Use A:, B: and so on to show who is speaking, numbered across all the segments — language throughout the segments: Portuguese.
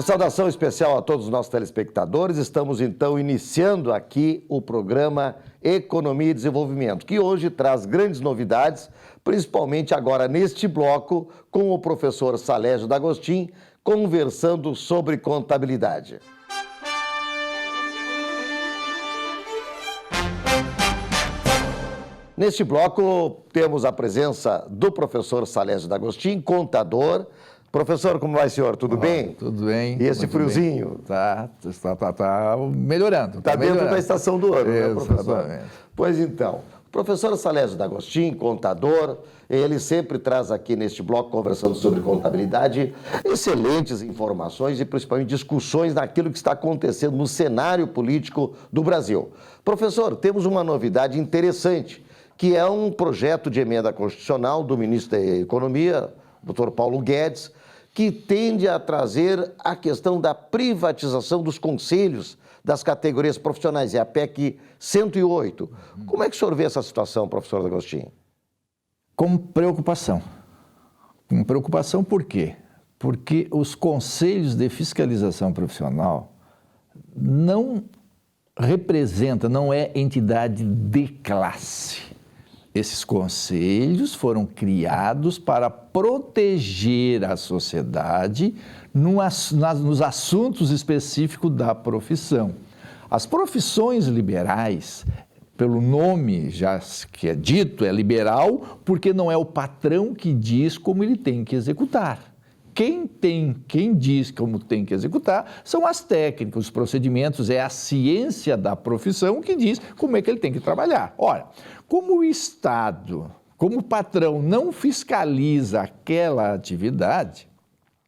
A: saudação especial a todos os nossos telespectadores. Estamos, então, iniciando aqui o programa Economia e Desenvolvimento, que hoje traz grandes novidades, principalmente agora neste bloco, com o professor Salésio D'Agostin, conversando sobre contabilidade. Neste bloco, temos a presença do professor Salésio D'Agostin, contador. Professor, como vai, senhor? Tudo bem?
B: Tudo bem.
A: E esse friozinho?
B: Tá melhorando.
A: Está dentro da estação do ano, né, professor?
B: Exatamente.
A: Pois então, o professor Salésio D'Agostin, contador, ele sempre traz aqui neste bloco, conversando sobre contabilidade, excelentes informações e principalmente discussões daquilo que está acontecendo no cenário político do Brasil. Professor, temos uma novidade interessante, que é um projeto de emenda constitucional do ministro da Economia, Dr. Paulo Guedes, que tende a trazer a questão da privatização dos conselhos das categorias profissionais, é a PEC 108. Como é que o senhor vê essa situação, professor D'Agostin?
B: Com preocupação. Com preocupação por quê? Porque os conselhos de fiscalização profissional não representam, não é entidade de classe. Esses conselhos foram criados para proteger a sociedade nos assuntos específicos da profissão. As profissões liberais, pelo nome já que é dito, é liberal, porque não é o patrão que diz como ele tem que executar. Quem diz como tem que executar são as técnicas, os procedimentos, é a ciência da profissão que diz como é que ele tem que trabalhar. Ora, como o Estado, como o patrão não fiscaliza aquela atividade,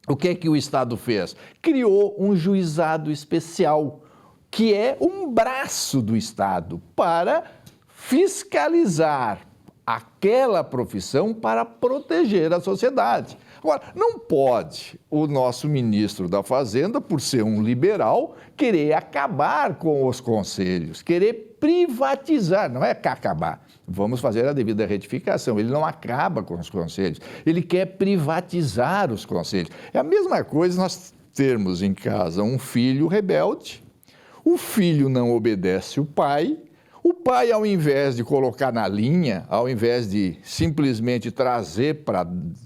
B: o que é que o Estado fez? Criou um juizado especial, que é um braço do Estado para fiscalizar aquela profissão para proteger a sociedade. Agora, não pode o nosso ministro da Fazenda, por ser um liberal, querer acabar com os conselhos, querer privatizar, não é acabar. Vamos fazer a devida retificação. Ele não acaba com os conselhos, ele quer privatizar os conselhos. É a mesma coisa nós termos em casa um filho rebelde, o filho não obedece o pai, ao invés de colocar na linha, ao invés de simplesmente trazer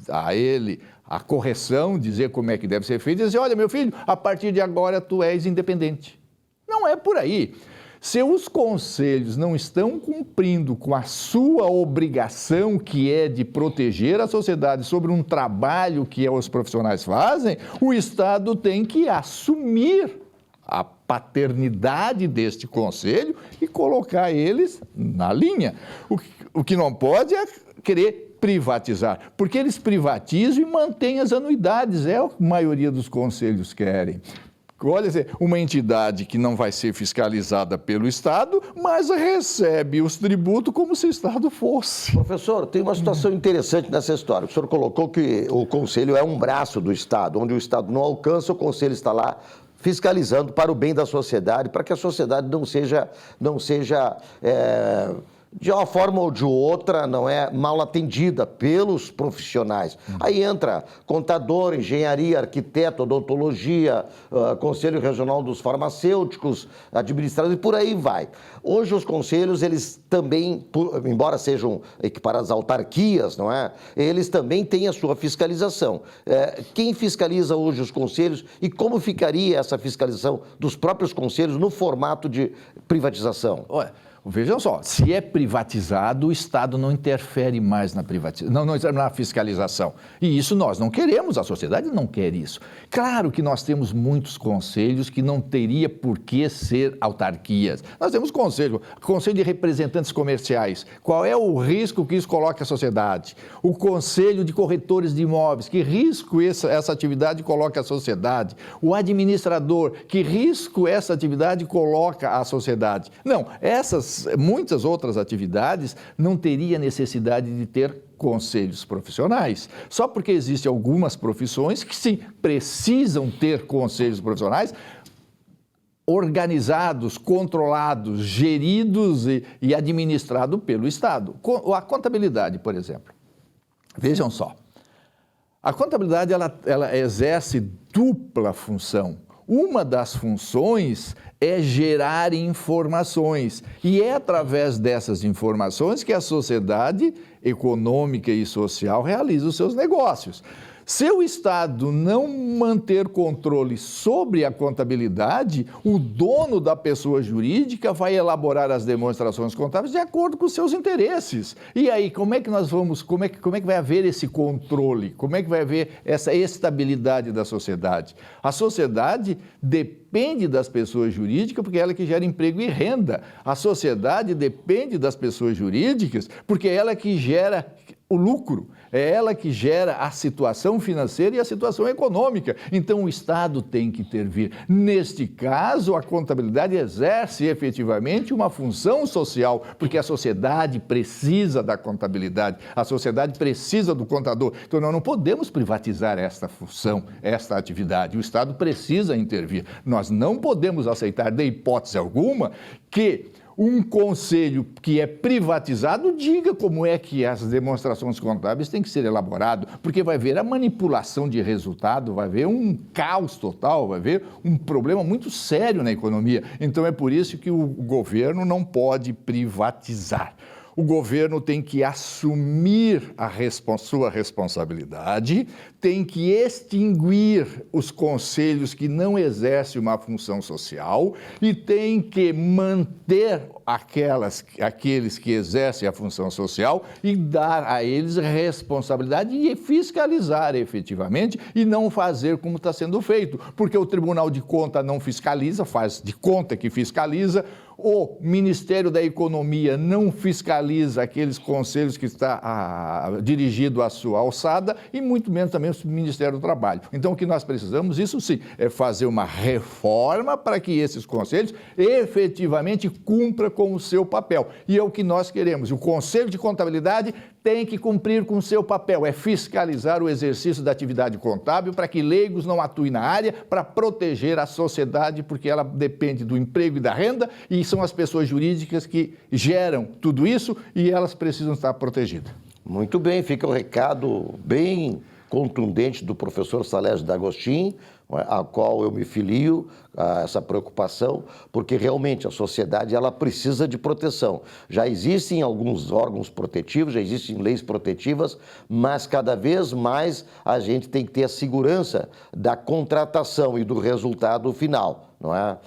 B: a ele a correção, dizer como é que deve ser feito, dizer, olha, meu filho, a partir de agora tu és independente. Não é por aí. Se os conselhos não estão cumprindo com a sua obrigação, que é de proteger a sociedade sobre um trabalho que os profissionais fazem, o Estado tem que assumir a paternidade deste conselho e colocar eles na linha. O que não pode é querer privatizar, porque eles privatizam e mantêm as anuidades, é o que a maioria dos conselhos querem. Olha, uma entidade que não vai ser fiscalizada pelo Estado, mas recebe os tributos como se o Estado fosse.
A: Professor, tem uma situação interessante nessa história. O senhor colocou que o Conselho é um braço do Estado, onde o Estado não alcança, o Conselho está lá fiscalizando para o bem da sociedade, para que a sociedade não seja de uma forma ou de outra, não é mal atendida pelos profissionais. Aí entra contador, engenharia, arquiteto, odontologia, Conselho Regional dos Farmacêuticos, administradores, e por aí vai. Hoje os conselhos, eles também, embora sejam equiparados a autarquias, não é? Eles também têm a sua fiscalização. Quem fiscaliza hoje os conselhos e como ficaria essa fiscalização dos próprios conselhos no formato de privatização?
B: Olha, vejam só, se é privatizado, o Estado não interfere mais na na fiscalização. E isso nós não queremos, a sociedade não quer isso. Claro que nós temos muitos conselhos que não teria por que ser autarquias. Nós temos conselho de representantes comerciais. Qual é o risco que isso coloca à sociedade? O conselho de corretores de imóveis, que risco essa atividade coloca à sociedade? O administrador, que risco essa atividade coloca à sociedade? Não, muitas outras atividades não teria necessidade de ter conselhos profissionais. Só porque existem algumas profissões que sim, precisam ter conselhos profissionais organizados, controlados, geridos e administrados pelo Estado. A contabilidade, por exemplo. Vejam só, A contabilidade ela exerce dupla função. Uma das funções é gerar informações, e é através dessas informações que a sociedade econômica e social realiza os seus negócios. Se o Estado não manter controle sobre a contabilidade, o dono da pessoa jurídica vai elaborar as demonstrações contábeis de acordo com os seus interesses. E aí, como é que nós vamos, como é que vai haver esse controle? Como é que vai haver essa estabilidade da sociedade? A sociedade depende das pessoas jurídicas porque é ela que gera emprego e renda. A sociedade depende das pessoas jurídicas porque é ela que gera o lucro, é ela que gera a situação financeira e a situação econômica. Então, o Estado tem que intervir. Neste caso, a contabilidade exerce efetivamente uma função social, porque a sociedade precisa da contabilidade, a sociedade precisa do contador. Então, nós não podemos privatizar esta função, esta atividade. O Estado precisa intervir. Nós não podemos aceitar, de hipótese alguma, que um conselho que é privatizado diga como é que as demonstrações contábeis têm que ser elaboradas, porque vai haver a manipulação de resultado, vai haver um caos total, vai haver um problema muito sério na economia. Então é por isso que o governo não pode privatizar. O governo tem que assumir sua responsabilidade, tem que extinguir os conselhos que não exercem uma função social e tem que manter aqueles que exercem a função social e dar a eles responsabilidade e fiscalizar efetivamente e não fazer como está sendo feito, porque o Tribunal de Contas não fiscaliza, faz de conta que fiscaliza. O Ministério da Economia não fiscaliza aqueles conselhos que está dirigido à sua alçada e muito menos também o Ministério do Trabalho. Então, o que nós precisamos, isso sim, é fazer uma reforma para que esses conselhos efetivamente cumpram com o seu papel. E é o que nós queremos. O Conselho de Contabilidade tem que cumprir com o seu papel, é fiscalizar o exercício da atividade contábil para que leigos não atuem na área, para proteger a sociedade, porque ela depende do emprego e da renda, e são as pessoas jurídicas que geram tudo isso e elas precisam estar protegidas.
A: Muito bem, fica o recado bem contundente do professor Salésio D'Agostin, a qual eu me filio a essa preocupação, porque realmente a sociedade ela precisa de proteção. Já existem alguns órgãos protetivos, já existem leis protetivas, mas cada vez mais a gente tem que ter a segurança da contratação e do resultado final, não é?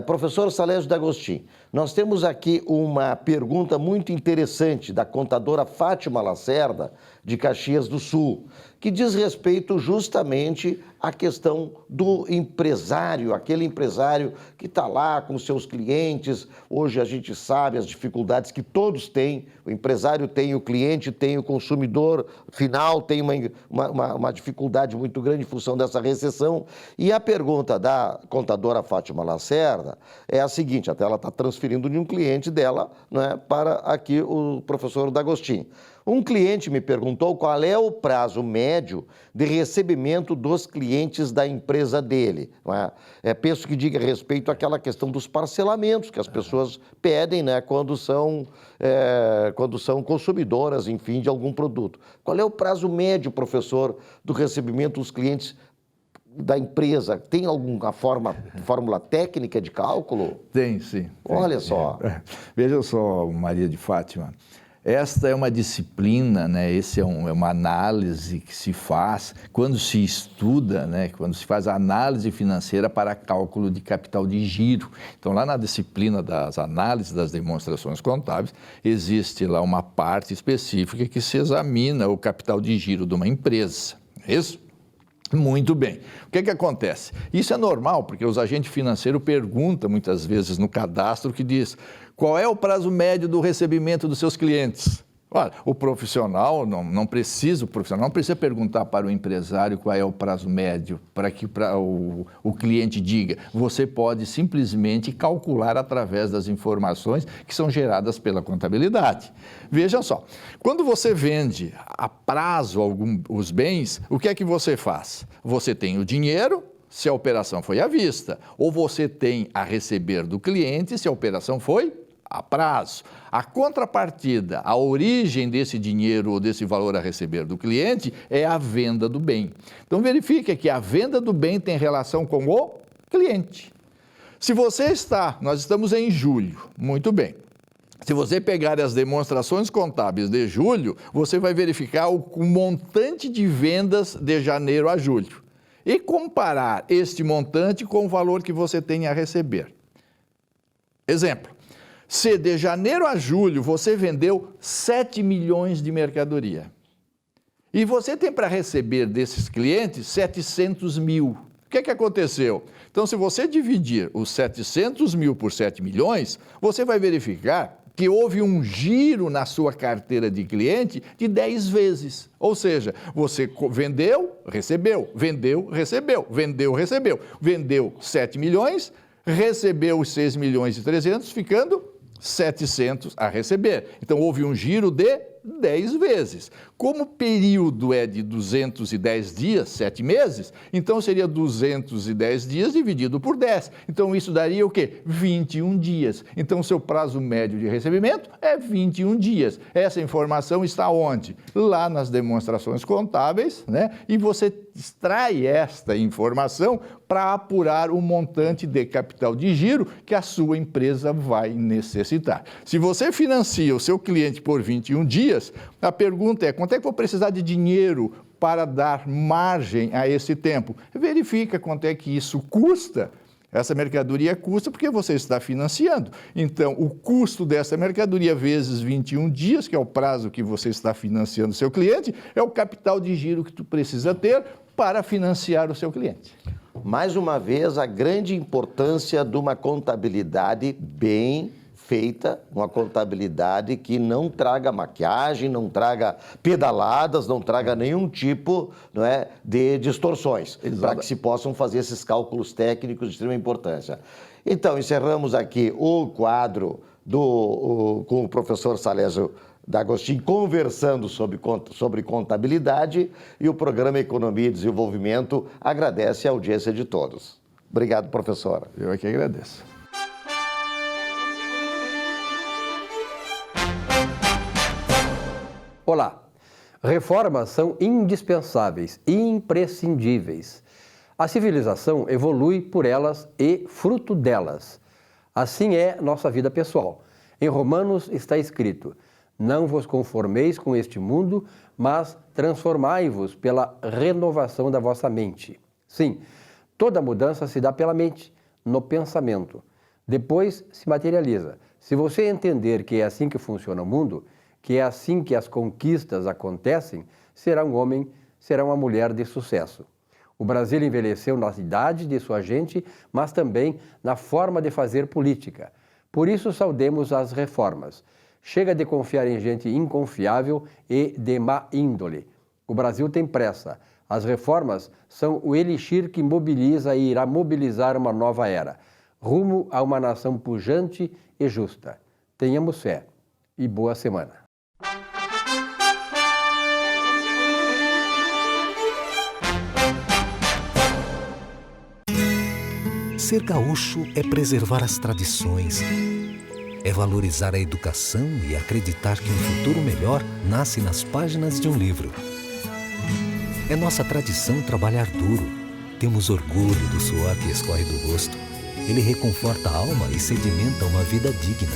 A: Professor Salésio D'Agostin, nós temos aqui uma pergunta muito interessante da contadora Fátima Lacerda, de Caxias do Sul, que diz respeito justamente à questão do empresário, aquele empresário que está lá com seus clientes. Hoje a gente sabe as dificuldades que todos têm, o empresário tem, o cliente tem, o consumidor final tem uma dificuldade muito grande em função dessa recessão. E a pergunta da contadora Fátima Lacerda é a seguinte, até ela está transferindo de um cliente dela, né, para aqui o professor D'Agostin. Um cliente me perguntou qual é o prazo médio de recebimento dos clientes da empresa dele. Não é? Penso que diga respeito àquela questão dos parcelamentos que as pessoas pedem, né, quando são consumidoras, enfim, de algum produto. Qual é o prazo médio, professor, do recebimento dos clientes da empresa? Tem alguma fórmula técnica de cálculo?
B: Tem, sim.
A: Olha só.
B: Veja só, Maria de Fátima. Esta é uma disciplina, né? Essa é uma análise que se faz quando se estuda, né? Quando se faz a análise financeira para cálculo de capital de giro. Então, lá na disciplina das análises das demonstrações contábeis, existe lá uma parte específica que se examina o capital de giro de uma empresa. É isso? Muito bem. O que acontece? Isso é normal, porque os agentes financeiros perguntam muitas vezes no cadastro que diz qual é o prazo médio do recebimento dos seus clientes. Olha, o profissional não precisa perguntar para o empresário qual é o prazo médio para que o cliente diga. Você pode simplesmente calcular através das informações que são geradas pela contabilidade. Veja só, quando você vende a prazo os bens, o que é que você faz? Você tem o dinheiro, se a operação foi à vista, ou você tem a receber do cliente, se a operação foi a prazo. A contrapartida, a origem desse dinheiro ou desse valor a receber do cliente é a venda do bem. Então verifique que a venda do bem tem relação com o cliente. Se você nós estamos em julho, muito bem. Se você pegar as demonstrações contábeis de julho, você vai verificar o montante de vendas de janeiro a julho e comparar este montante com o valor que você tem a receber. Exemplo, se de janeiro a julho você vendeu 7 milhões de mercadoria e você tem para receber desses clientes 700 mil, o que aconteceu? Então, se você dividir os 700 mil por 7 milhões, você vai verificar que houve um giro na sua carteira de cliente de 10 vezes. Ou seja, você vendeu, recebeu, vendeu, recebeu, vendeu, recebeu. Vendeu 7 milhões, recebeu os 6 milhões e 300, ficando 700 a receber. Então, houve um giro de 10 vezes. Como o período é de 210 dias, 7 meses, então seria 210 dias dividido por 10. Então, isso daria o quê? 21 dias. Então, seu prazo médio de recebimento é 21 dias. Essa informação está onde? Lá nas demonstrações contábeis, né? E você extrai esta informação para apurar o montante de capital de giro que a sua empresa vai necessitar. Se você financia o seu cliente por 21 dias, a pergunta é: quanto é que eu vou precisar de dinheiro para dar margem a esse tempo? Verifica quanto é que isso custa. Essa mercadoria custa porque você está financiando. Então, o custo dessa mercadoria vezes 21 dias, que é o prazo que você está financiando o seu cliente, é o capital de giro que tu precisa ter para financiar o seu cliente.
A: Mais uma vez, a grande importância de uma contabilidade bem feita, uma contabilidade que não traga maquiagem, não traga pedaladas, não traga nenhum tipo, não é, de distorções, para que se possam fazer esses cálculos técnicos de extrema importância. Então, encerramos aqui o quadro com o professor Salésio D'Agostin conversando sobre contabilidade, e o programa Economia e Desenvolvimento agradece a audiência de todos. Obrigado, professora.
B: Eu é que agradeço.
C: Olá, reformas são indispensáveis, imprescindíveis. A civilização evolui por elas e fruto delas. Assim é nossa vida pessoal. Em Romanos está escrito: não vos conformeis com este mundo, mas transformai-vos pela renovação da vossa mente. Sim, toda mudança se dá pela mente, no pensamento. Depois se materializa. Se você entender que é assim que funciona o mundo, que é assim que as conquistas acontecem, será um homem, será uma mulher de sucesso. O Brasil envelheceu na idade de sua gente, mas também na forma de fazer política. Por isso saudemos as reformas. Chega de confiar em gente inconfiável e de má índole. O Brasil tem pressa. As reformas são o elixir que mobiliza e irá mobilizar uma nova era, rumo a uma nação pujante e justa. Tenhamos fé e boa semana.
D: Ser gaúcho é preservar as tradições, é valorizar a educação e acreditar que um futuro melhor nasce nas páginas de um livro. É nossa tradição trabalhar duro. Temos orgulho do suor que escorre do rosto. Ele reconforta a alma e sedimenta uma vida digna.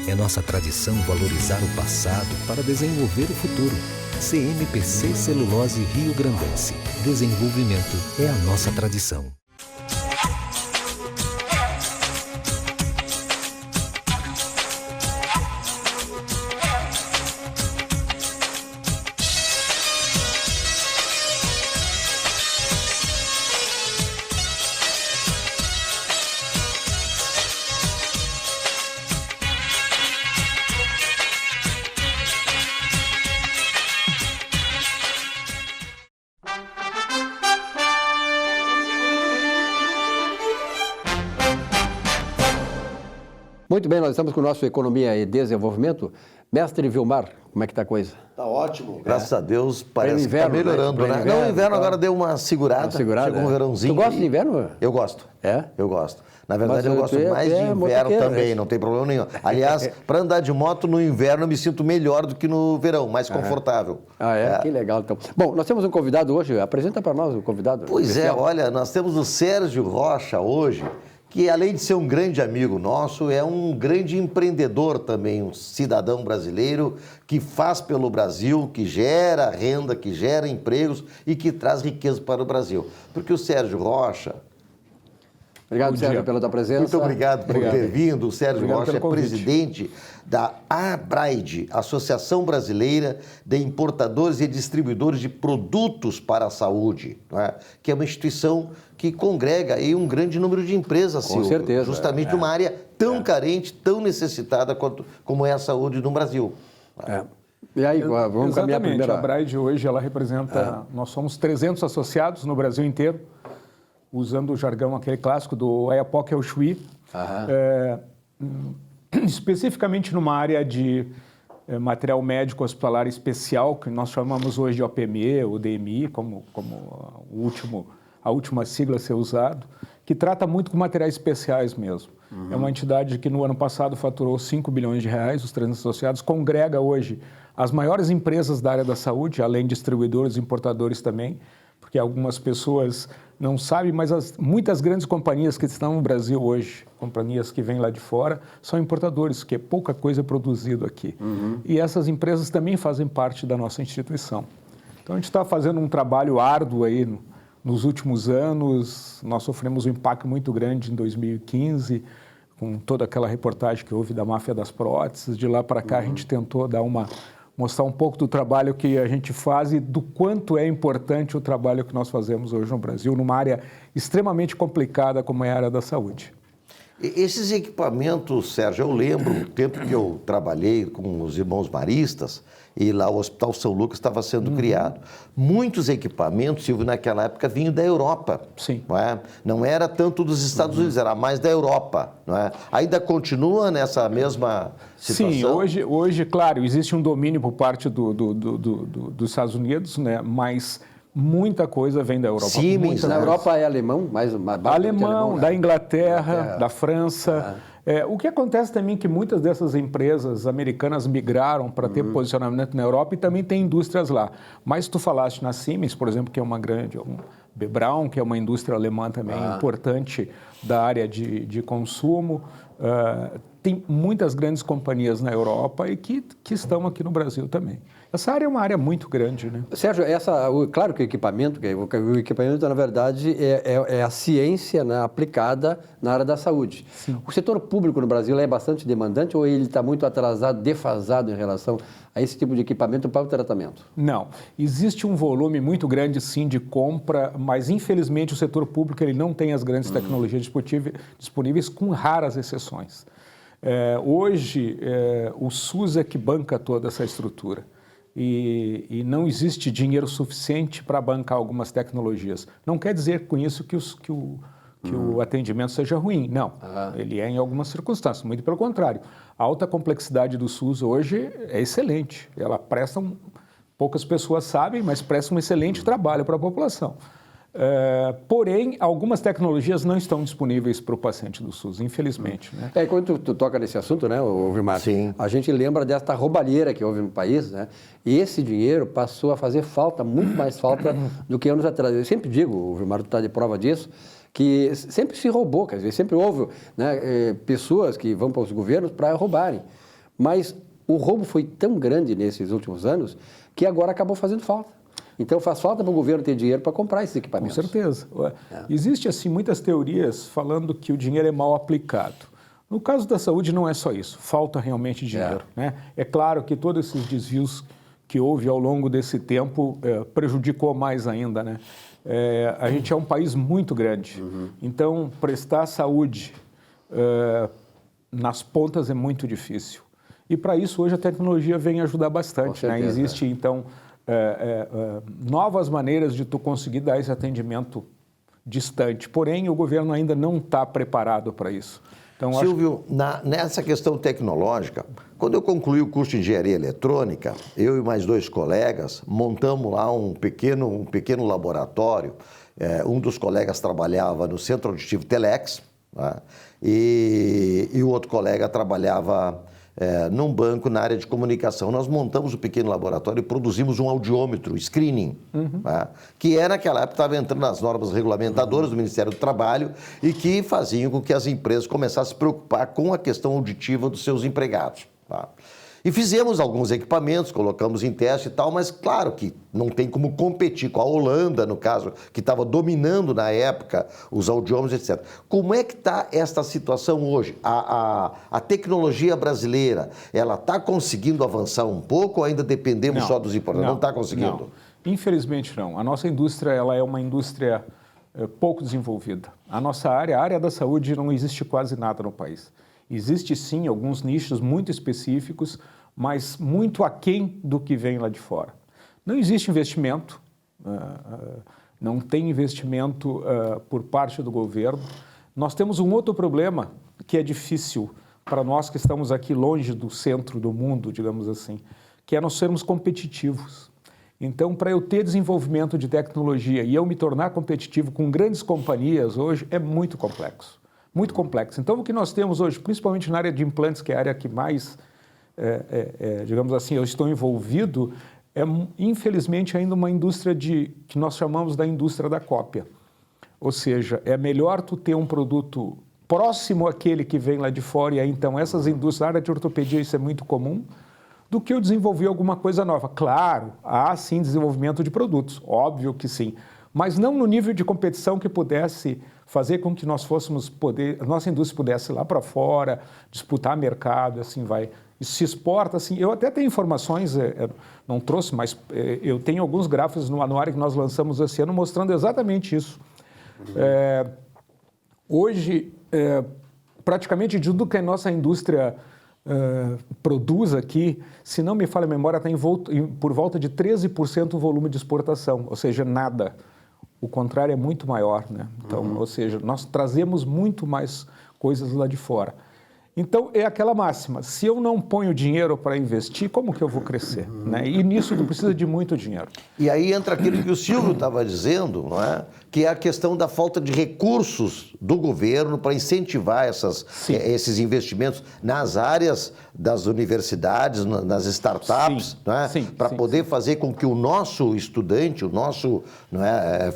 D: É nossa tradição valorizar o passado para desenvolver o futuro. CMPC Celulose Rio Grandense. Desenvolvimento é a nossa tradição.
C: Muito bem, nós estamos com o nosso Economia e Desenvolvimento. Mestre Vilmar, como é que está a coisa?
A: Tá ótimo. Graças a Deus, parece
C: inverno,
A: que tá melhorando,
C: né?
A: né?
C: Inverno,
A: Não, o inverno
C: tá.
A: agora deu uma segurada. Chegou um verãozinho.
C: Tu gosta
A: e-
C: de inverno?
A: Eu gosto.
C: É?
A: Eu gosto. Na verdade,
C: Mas
A: eu gosto
C: tu é-
A: mais
C: tu
A: de
C: é
A: inverno
C: motoqueiro,
A: também,
C: né?
A: não tem problema nenhum. Aliás, para andar de moto no inverno, eu me sinto melhor do que no verão, mais confortável.
C: Ah, é? Que legal, então. Bom, nós temos um convidado hoje. Apresenta para nós o convidado.
A: Pois é,
C: especial.
A: olha, nós temos o Sérgio Rocha hoje, que além de ser um grande amigo nosso, é um grande empreendedor também, um cidadão brasileiro que faz pelo Brasil, que gera renda, que gera empregos e que traz riqueza para o Brasil. Porque o Sérgio Rocha,
C: Obrigado,
E: Bom
C: Sérgio,
E: dia.
C: pela tua presença.
A: muito obrigado por ter vindo. O Sérgio
E: Obrigado
A: Rocha é
E: pelo convite.
A: presidente da ABRAID, Associação Brasileira de Importadores e Distribuidores de Produtos para a Saúde, não é? Que é uma instituição que congrega aí um grande número de empresas,
C: Com
A: Silvio,
C: certeza,
A: justamente numa área tão carente, tão necessitada como é a saúde no Brasil.
C: É. E aí, vamos caminhar
E: Exatamente.
C: primeiro.
E: A Braide hoje ela representa, nós somos 300 associados no Brasil inteiro, usando o jargão aquele clássico do Oiapoque ao Chuí, especificamente numa área de material médico hospitalar especial, que nós chamamos hoje de OPME ou DMI, como a última sigla a ser usado, que trata muito com materiais especiais mesmo. É uma entidade que no ano passado faturou 5 bilhões de reais, os 300 associados, congrega hoje as maiores empresas da área da saúde, além de distribuidores e importadores também, porque algumas pessoas não sabem, mas muitas grandes companhias que estão no Brasil hoje, companhias que vêm lá de fora, são importadores, que é pouca coisa produzido aqui. E essas empresas também fazem parte da nossa instituição. Então, a gente está fazendo um trabalho árduo aí nos últimos anos. Nós sofremos um impacto muito grande em 2015, com toda aquela reportagem que houve da máfia das próteses. De lá para cá, a gente tentou mostrar um pouco do trabalho que a gente faz e do quanto é importante o trabalho que nós fazemos hoje no Brasil, numa área extremamente complicada como é a área da saúde.
A: Esses equipamentos, Sérgio, eu lembro o tempo que eu trabalhei com os irmãos maristas e lá o Hospital São Lucas estava sendo criado. Muitos equipamentos, Silvio, naquela época vinham da Europa.
E: Sim.
A: Não é? Não era tanto dos Estados Unidos, era mais da Europa. Não é? Ainda continua nessa mesma situação?
E: Sim, hoje, claro, existe um domínio por parte dos Estados Unidos, né? Mas muita coisa vem da Europa.
A: Siemens,
C: Na
A: né?
C: Europa é alemão, mais
E: Alemão, da
C: né?
E: Inglaterra, da França. O que acontece também é que muitas dessas empresas americanas migraram para ter posicionamento na Europa e também tem indústrias lá. Mas tu falaste na Siemens, por exemplo, que é uma grande, B. Braun, que é uma indústria alemã também importante da área de consumo. Tem muitas grandes companhias na Europa e que estão aqui no Brasil também. Essa área é uma área muito grande, né?
C: Sérgio, claro que o equipamento, na verdade, é a ciência, né, aplicada na área da saúde.
E: Sim.
C: O setor público no Brasil é bastante demandante ou ele está muito atrasado, defasado em relação a esse tipo de equipamento para o tratamento?
E: Não. Existe um volume muito grande, sim, de compra, mas, infelizmente, o setor público ele não tem as grandes tecnologias disponíveis, com raras exceções. Hoje, o SUS é que banca toda essa estrutura. E não existe dinheiro suficiente para bancar algumas tecnologias. Não quer dizer com isso que o atendimento seja ruim. Não, ele é em algumas circunstâncias, muito pelo contrário. A alta complexidade do SUS hoje é excelente. Ela presta, poucas pessoas sabem, mas presta um excelente trabalho para a população. Porém, algumas tecnologias não estão disponíveis para o paciente do SUS, infelizmente. Né?
C: Quando tu toca nesse assunto, né, Vilmar?
A: Sim.
C: A gente lembra desta roubalheira que houve no país, né? E esse dinheiro passou a fazer falta, muito mais falta do que anos atrás. Eu sempre digo, o Vilmar está de prova disso, que sempre se roubou, quer dizer, sempre houve, né, pessoas que vão para os governos para roubarem. Mas o roubo foi tão grande nesses últimos anos que agora acabou fazendo falta. Então faz falta para o governo ter dinheiro para comprar esses equipamentos.
E: Com certeza. Existem assim, muitas teorias falando que o dinheiro é mal aplicado. No caso da saúde não é só isso, falta realmente dinheiro. Né? É claro que todos esses desvios que houve ao longo desse tempo prejudicou mais ainda. Né? A gente é um país muito grande, então prestar saúde nas pontas é muito difícil. E para isso hoje a tecnologia vem ajudar bastante. Né? Existe então novas maneiras de tu conseguir dar esse atendimento distante. Porém, o governo ainda não está preparado para isso. Então,
A: Silvio, nessa questão tecnológica, quando eu concluí o curso de engenharia eletrônica, eu e mais 2 colegas montamos lá um pequeno laboratório. Um dos colegas trabalhava no Centro Auditivo Telex, né? E o outro colega trabalhava num banco na área de comunicação. Nós montamos um pequeno laboratório e produzimos um audiômetro, screening, né? Que naquela época estava entrando nas normas regulamentadoras do Ministério do Trabalho e que faziam com que as empresas começassem a se preocupar com a questão auditiva dos seus empregados. Tá? E fizemos alguns equipamentos, colocamos em teste e tal, mas claro que não tem como competir com a Holanda, no caso, que estava dominando na época os audiômetros, etc. Como é que está esta situação hoje? A tecnologia brasileira, ela está conseguindo avançar um pouco ou ainda dependemos só dos importadores? Não está conseguindo?
E: Não. Infelizmente não. A nossa indústria ela é uma indústria pouco desenvolvida. A nossa área, a área da saúde, não existe quase nada no país. Existe sim alguns nichos muito específicos, mas muito aquém do que vem lá de fora. Não existe investimento, não tem investimento por parte do governo. Nós temos um outro problema que é difícil para nós que estamos aqui longe do centro do mundo, digamos assim, que é nós sermos competitivos. Então, para eu ter desenvolvimento de tecnologia e eu me tornar competitivo com grandes companhias hoje, é muito complexo. Muito complexo. Então, o que nós temos hoje, principalmente na área de implantes, que é a área que mais, digamos assim, eu estou envolvido, é, infelizmente, ainda uma indústria que nós chamamos da indústria da cópia. Ou seja, é melhor tu ter um produto próximo àquele que vem lá de fora, e aí, então, essas indústrias, na área de ortopedia, isso é muito comum, do que eu desenvolver alguma coisa nova. Claro, há, sim, desenvolvimento de produtos, óbvio que sim, mas não no nível de competição que pudesse fazer com que nós a nossa indústria pudesse ir lá para fora, disputar mercado, assim vai. Isso se exporta, assim. Eu até tenho informações, não trouxe, mas eu tenho alguns gráficos no anuário que nós lançamos esse ano mostrando exatamente isso. Hoje, praticamente de tudo que a nossa indústria produz aqui, se não me falha a memória, está por volta de 13% o volume de exportação, ou seja, nada. O contrário é muito maior, né? Então, ou seja, nós trazemos muito mais coisas lá de fora. Então, é aquela máxima, se eu não ponho dinheiro para investir, como que eu vou crescer? Né? E nisso tu precisa de muito dinheiro.
A: E aí entra aquilo que o Silvio estava dizendo, não é? Que é a questão da falta de recursos do governo para incentivar esses investimentos nas áreas das universidades, nas startups, não é? Para poder fazer com que o nosso estudante, o nosso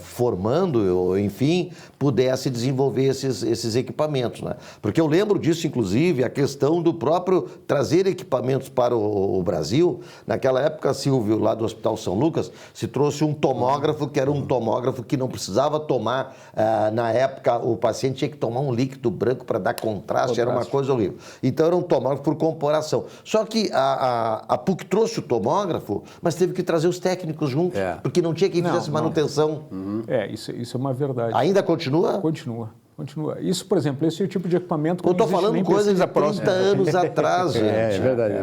A: formando, enfim, pudesse desenvolver esses equipamentos. Né? Porque eu lembro disso, inclusive, a questão do próprio trazer equipamentos para o Brasil. Naquela época, Silvio, lá do Hospital São Lucas, se trouxe um tomógrafo, que era um tomógrafo que não precisava tomar, na época, o paciente tinha que tomar um líquido branco para dar contraste, era uma coisa horrível. Então, era um tomógrafo por comparação. Só que a PUC trouxe o tomógrafo, mas teve que trazer os técnicos juntos, porque não tinha quem fizesse manutenção.
E: Isso é uma verdade.
A: Ainda continua?
E: Continua. Isso, por exemplo, esse é o tipo de equipamento que
A: eu estou falando coisa de 30 anos atrás, gente.
C: É verdade.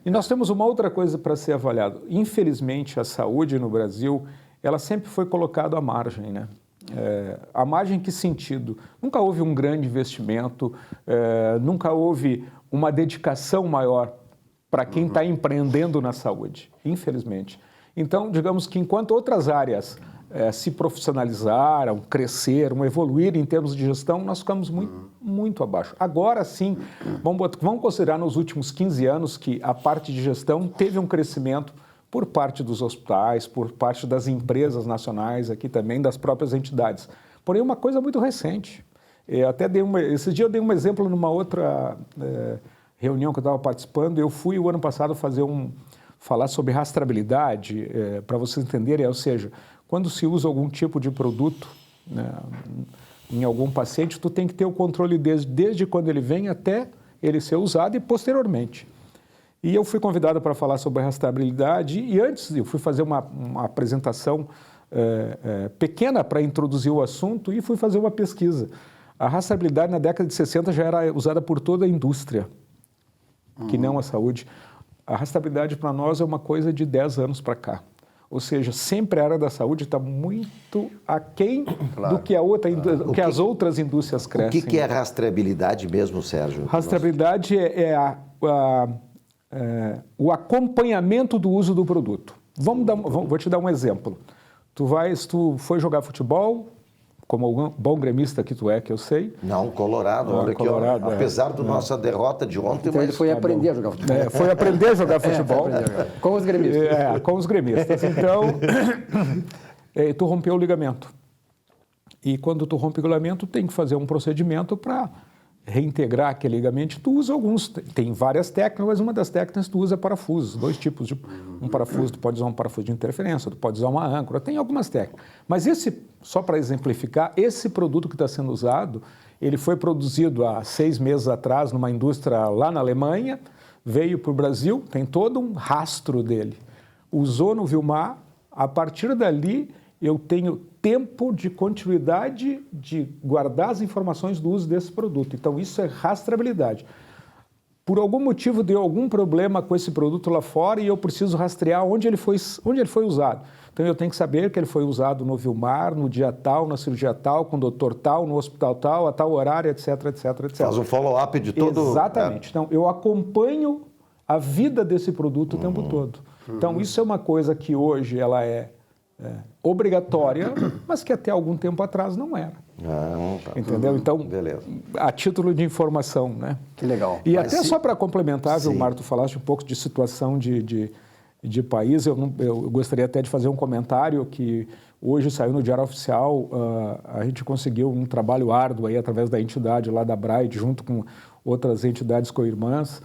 E: E nós temos uma outra coisa para ser avaliado. Infelizmente, a saúde no Brasil, ela sempre foi colocada à margem, né? À margem em que sentido? Nunca houve um grande investimento, nunca houve uma dedicação maior para quem está empreendendo na saúde, infelizmente. Então, digamos que enquanto outras áreas se profissionalizaram, cresceram, evoluíram em termos de gestão, nós ficamos muito abaixo. Agora sim, vamos considerar nos últimos 15 anos que a parte de gestão teve um crescimento por parte dos hospitais, por parte das empresas nacionais aqui também, das próprias entidades. Porém, uma coisa muito recente. Esse dia eu dei um exemplo numa outra reunião que eu estava participando. Eu fui o ano passado falar sobre rastreabilidade, para vocês entenderem, ou seja, quando se usa algum tipo de produto, né, em algum paciente, tu tem que ter o controle desde quando ele vem até ele ser usado e posteriormente. E eu fui convidado para falar sobre a rastreabilidade e antes eu fui fazer uma apresentação pequena para introduzir o assunto e fui fazer uma pesquisa. A rastreabilidade na década de 60 já era usada por toda a indústria, que não a saúde. A rastreabilidade para nós é uma coisa de 10 anos para cá. Ou seja, sempre a área da saúde está muito aquém do que, do que as outras indústrias crescem.
A: O que é rastreabilidade mesmo, Sérgio?
E: Rastreabilidade é o acompanhamento do uso do produto. Vou te dar um exemplo. Tu foi jogar futebol, como algum bom gremista que tu é, que eu sei.
A: Não, Colorado. Olha aqui,
E: Colorado,
A: apesar da nossa derrota de ontem...
C: Então ele foi aprender a jogar futebol.
E: Foi aprender a jogar futebol.
C: Com os gremistas.
E: Com os gremistas. Então, tu rompeu o ligamento. E quando tu rompe o ligamento, tem que fazer um procedimento para reintegrar aquele ligamento. Tu usa tem várias técnicas, mas uma das técnicas tu usa parafusos, 2 tipos de um parafuso. Tu pode usar um parafuso de interferência, tu pode usar uma âncora, tem algumas técnicas. Mas só para exemplificar, esse produto que está sendo usado, ele foi produzido há 6 meses atrás numa indústria lá na Alemanha, veio para o Brasil, tem todo um rastro dele. Usou no Vilmar, a partir dali eu tenho tempo de continuidade de guardar as informações do uso desse produto. Então, isso é rastreabilidade. Por algum motivo, deu algum problema com esse produto lá fora e eu preciso rastrear onde ele foi usado. Então, eu tenho que saber que ele foi usado no Vilmar, no dia tal, na cirurgia tal, com o doutor tal, no hospital tal, a tal horário, etc, etc, etc.
A: Faz um follow-up de todo...
E: Exatamente. Então, eu acompanho a vida desse produto o tempo todo. Então, isso é uma coisa que hoje ela é obrigatória, mas que até algum tempo atrás não era.
A: Tá.
E: Entendeu? Então,
A: beleza.
E: A título de informação, né?
C: Que legal.
E: E até só para complementar, Vilmar, tu falaste um pouco de situação de país, eu gostaria até de fazer um comentário que hoje saiu no Diário Oficial, a gente conseguiu um trabalho árduo aí através da entidade lá da Braide, junto com outras entidades co-irmãs,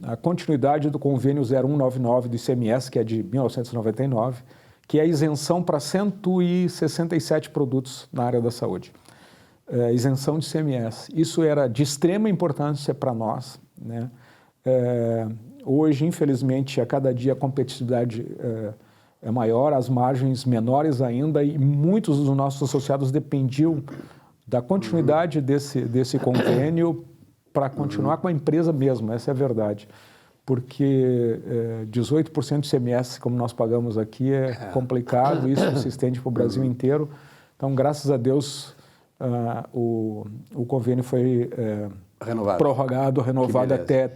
E: a continuidade do convênio 0199 do ICMS, que é de 1999, que é a isenção para 167 produtos na área da saúde. Isenção de ICMS. Isso era de extrema importância para nós, né? Hoje, infelizmente, a cada dia a competitividade é maior, as margens menores ainda, e muitos dos nossos associados dependiam da continuidade desse convênio para continuar com a empresa mesmo, essa é a verdade. Porque 18% de ICMS, como nós pagamos aqui, é complicado, isso se estende para o Brasil inteiro. Então, graças a Deus, o convênio foi renovado até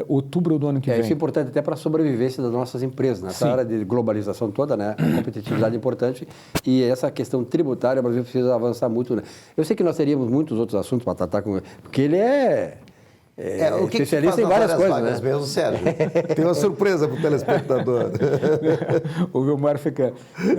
E: outubro do ano que vem.
C: Isso é importante até para a sobrevivência das nossas empresas, nessa área de globalização toda, né? A competitividade é importante e essa questão tributária, o Brasil precisa avançar muito, né? Eu sei que nós teríamos muitos outros assuntos para tratar com ele, porque ele
A: o que
C: especialista em várias coisas,
A: vagas, né? Mesmo, Sérgio? Tem uma surpresa para o telespectador.
E: O Vilmar fica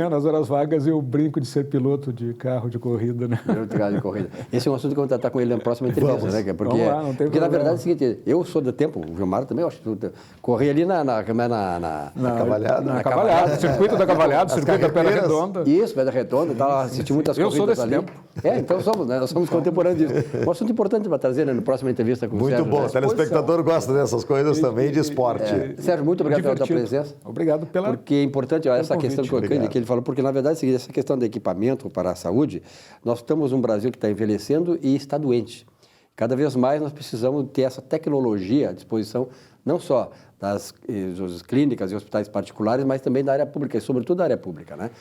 E: nas horas vagas e eu brinco de ser piloto de carro de corrida, né?
C: Piloto de carro de corrida. Esse é um assunto que eu vou tratar com ele na próxima entrevista,
E: Vamos.
C: né?
E: Vamos lá, não tem
C: porque na
E: problema.
C: verdade é o seguinte, eu sou do tempo, o Vilmar também, eu acho que corri ali na
A: Cavalhada.
E: Na Cavalhada, circuito da Cavalhada, circuito da Pedra Redonda.
C: Isso, Pedra Redonda, assisti muitas
E: Eu
C: corridas
E: sou desse
C: ali.
E: tempo.
C: Então somos, né? Nós somos contemporâneos disso. Um assunto importante para trazer, né, na próxima entrevista com o
A: Muito
C: Sérgio.
A: bom,
C: né?
A: o telespectador gosta dessas coisas também de esporte.
C: Sérgio, muito obrigado pela tua presença.
E: Obrigado pela...
C: Porque é importante essa
E: convite.
C: questão que ele falou, porque na verdade é o seguinte, essa questão do equipamento para a saúde, nós estamos num Brasil que está envelhecendo e está doente. Cada vez mais nós precisamos ter essa tecnologia à disposição, não só das clínicas e hospitais particulares, mas também da área pública, e sobretudo da área pública, né?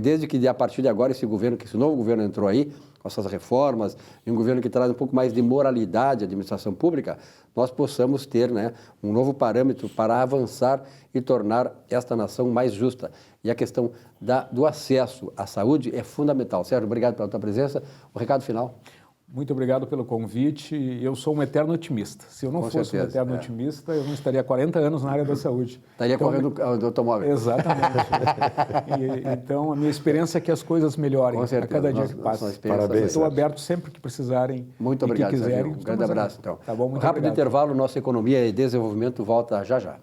C: Desde que a partir de agora esse novo governo entrou aí, com essas reformas, e um governo que traz um pouco mais de moralidade à administração pública, nós possamos ter, né, um novo parâmetro para avançar e tornar esta nação mais justa. E a questão do acesso à saúde é fundamental. Sérgio, obrigado pela tua presença. O recado final.
E: Muito obrigado pelo convite. Eu sou um eterno otimista. Se eu não fosse um eterno otimista, eu não estaria há 40 anos na área da saúde.
C: Estaria correndo do automóvel.
E: Exatamente. Então, a minha experiência é que as coisas melhorem a cada dia que passa.
A: Parabéns.
E: Estou aberto sempre que precisarem.
C: Muito obrigado,
E: que quiserem.
C: Sérgio. Um grande abraço, então.
E: Tá bom, muito
C: rápido
E: obrigado.
C: intervalo, nossa economia e desenvolvimento volta já já.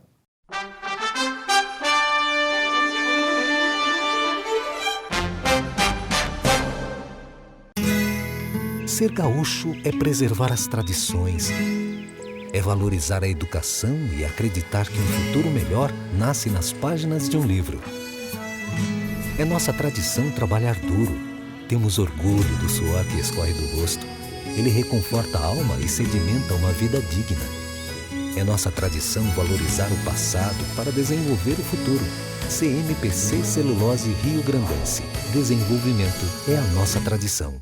D: Ser gaúcho é preservar as tradições, é valorizar a educação e acreditar que um futuro melhor nasce nas páginas de um livro. É nossa tradição trabalhar duro. Temos orgulho do suor que escorre do rosto. Ele reconforta a alma e sedimenta uma vida digna. É nossa tradição valorizar o passado para desenvolver o futuro. CMPC Celulose Rio Grandense. Desenvolvimento é a nossa tradição.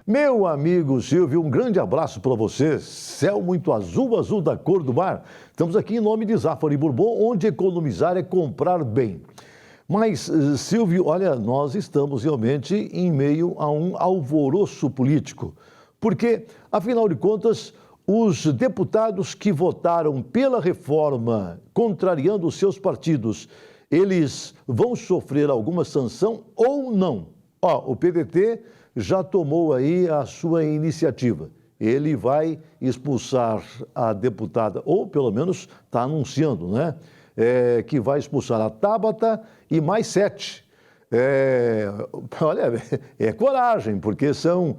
F: Meu amigo Silvio, um grande abraço para você. Céu muito azul, azul da cor do mar. Estamos aqui em nome de Zafari Bourbon, onde economizar é comprar bem. Mas, Silvio, olha, nós estamos realmente em meio a um alvoroço político. Porque, afinal de contas, os deputados que votaram pela reforma, contrariando os seus partidos, eles vão sofrer alguma sanção ou não? O PDT já tomou aí a sua iniciativa. Ele vai expulsar a deputada, ou pelo menos está anunciando, né? Que vai expulsar a Tabata e mais 7. Olha, é coragem, porque são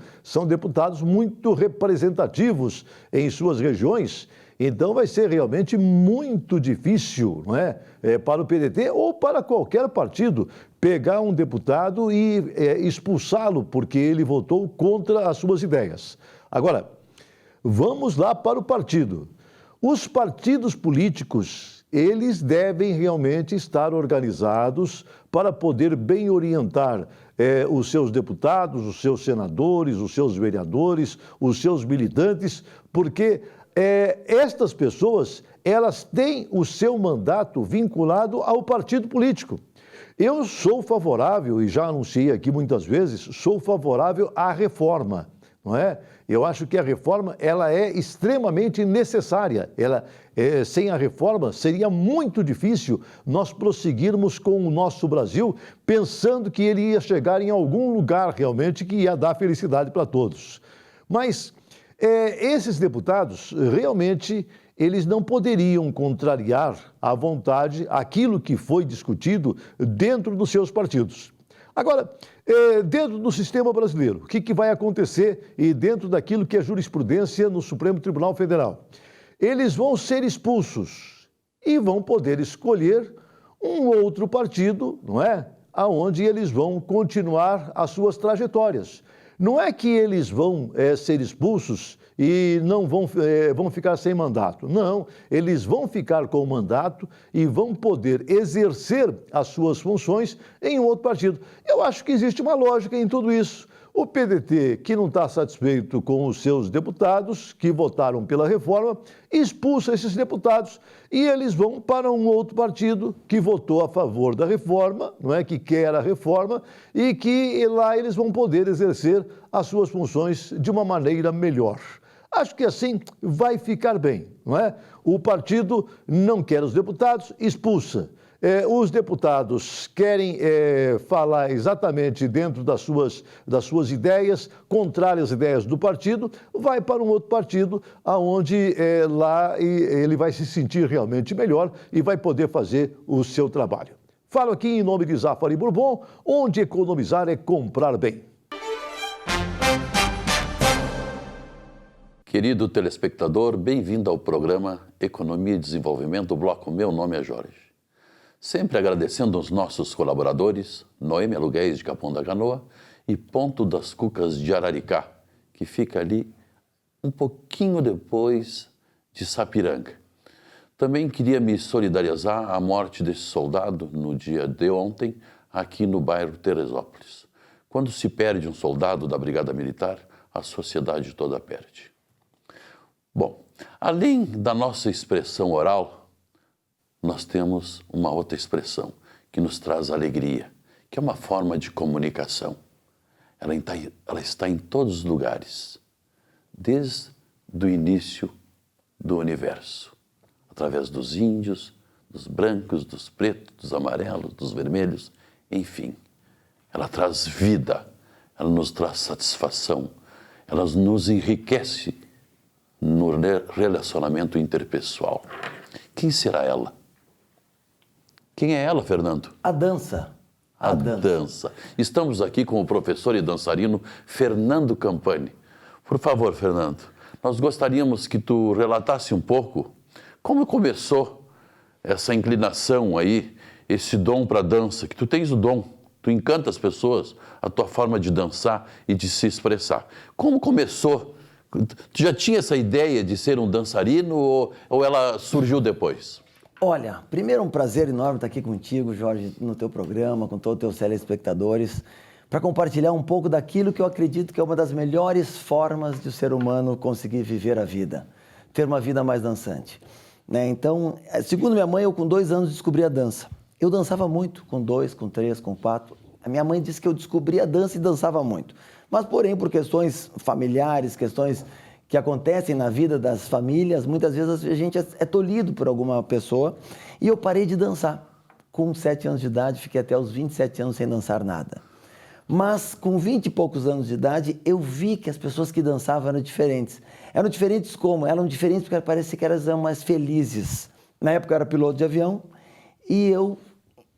F: deputados muito representativos em suas regiões. Então vai ser realmente muito difícil, não é? Para o PDT ou para qualquer partido pegar um deputado e expulsá-lo porque ele votou contra as suas ideias. Agora, vamos lá para o partido. Os partidos políticos, eles devem realmente estar organizados para poder bem orientar os seus deputados, os seus senadores, os seus vereadores, os seus militantes, porque estas pessoas, elas têm o seu mandato vinculado ao partido político. Eu sou favorável, e já anunciei aqui muitas vezes, sou favorável à reforma, não é? Eu acho que a reforma, ela é extremamente necessária. Sem a reforma, seria muito difícil nós prosseguirmos com o nosso Brasil, pensando que ele ia chegar em algum lugar realmente que ia dar felicidade para todos. Mas esses deputados, realmente, eles não poderiam contrariar à vontade aquilo que foi discutido dentro dos seus partidos. Agora, dentro do sistema brasileiro, o que vai acontecer e dentro daquilo que é jurisprudência no Supremo Tribunal Federal? Eles vão ser expulsos e vão poder escolher um outro partido, não é? Aonde eles vão continuar as suas trajetórias. Não é que eles vão ser expulsos e não vão ficar sem mandato. Não, eles vão ficar com o mandato e vão poder exercer as suas funções em um outro partido. Eu acho que existe uma lógica em tudo isso. O PDT, que não está satisfeito com os seus deputados, que votaram pela reforma, expulsa esses deputados e eles vão para um outro partido que votou a favor da reforma, não é, que quer a reforma, e que lá eles vão poder exercer as suas funções de uma maneira melhor. Acho que assim vai ficar bem, não é? O partido não quer os deputados, expulsa. Os deputados querem falar exatamente dentro das suas ideias, contrárias às ideias do partido, vai para um outro partido, onde lá ele vai se sentir realmente melhor e vai poder fazer o seu trabalho. Falo aqui em nome de Zafari Bourbon, onde economizar é comprar bem.
G: Querido telespectador, bem-vindo ao programa Economia e Desenvolvimento do Bloco Meu Nome é Jorge. Sempre agradecendo aos nossos colaboradores, Noemi Aluguéis de Capão da Canoa e Ponto das Cucas de Araricá, que fica ali um pouquinho depois de Sapiranga. Também queria me solidarizar à morte desse soldado no dia de ontem, aqui no bairro Teresópolis. Quando se perde um soldado da Brigada Militar, a sociedade toda perde. Bom, além da nossa expressão oral, nós temos uma outra expressão que nos traz alegria, que é uma forma de comunicação. Ela está em todos os lugares, desde o início do universo, através dos índios, dos brancos, dos pretos, dos amarelos, dos vermelhos, enfim. Ela traz vida, ela nos traz satisfação, ela nos enriquece no relacionamento interpessoal. Quem será ela? Quem é ela, Fernando?
A: A dança.
G: A dança. Estamos aqui com o professor e dançarino Fernando Campani. Por favor, Fernando, nós gostaríamos que tu relatasse um pouco como começou essa inclinação aí, esse dom para a dança, que tu tens o dom, tu encanta as pessoas, a tua forma de dançar e de se expressar. Como começou? Tu já tinha essa ideia de ser um dançarino ou ela surgiu depois?
H: Olha, primeiro um prazer enorme estar aqui contigo, Jorge, no teu programa, com todos os teus telespectadores, para compartilhar um pouco daquilo que eu acredito que é uma das melhores formas de o ser humano conseguir viver a vida, ter uma vida mais dançante. Né? Então, segundo minha mãe, eu com 2 anos descobri a dança. Eu dançava muito, com 2, com 3, com 4. A minha mãe disse que eu descobri a dança e dançava muito. Mas, porém, por questões familiares, questões que acontecem na vida das famílias, muitas vezes a gente é tolhido por alguma pessoa. E eu parei de dançar. Com 7 anos de idade, fiquei até os 27 anos sem dançar nada. Mas, com 20 e poucos anos de idade, eu vi que as pessoas que dançavam eram diferentes. Eram diferentes como? Eram diferentes porque parecia que elas eram mais felizes. Na época eu era piloto de avião e eu,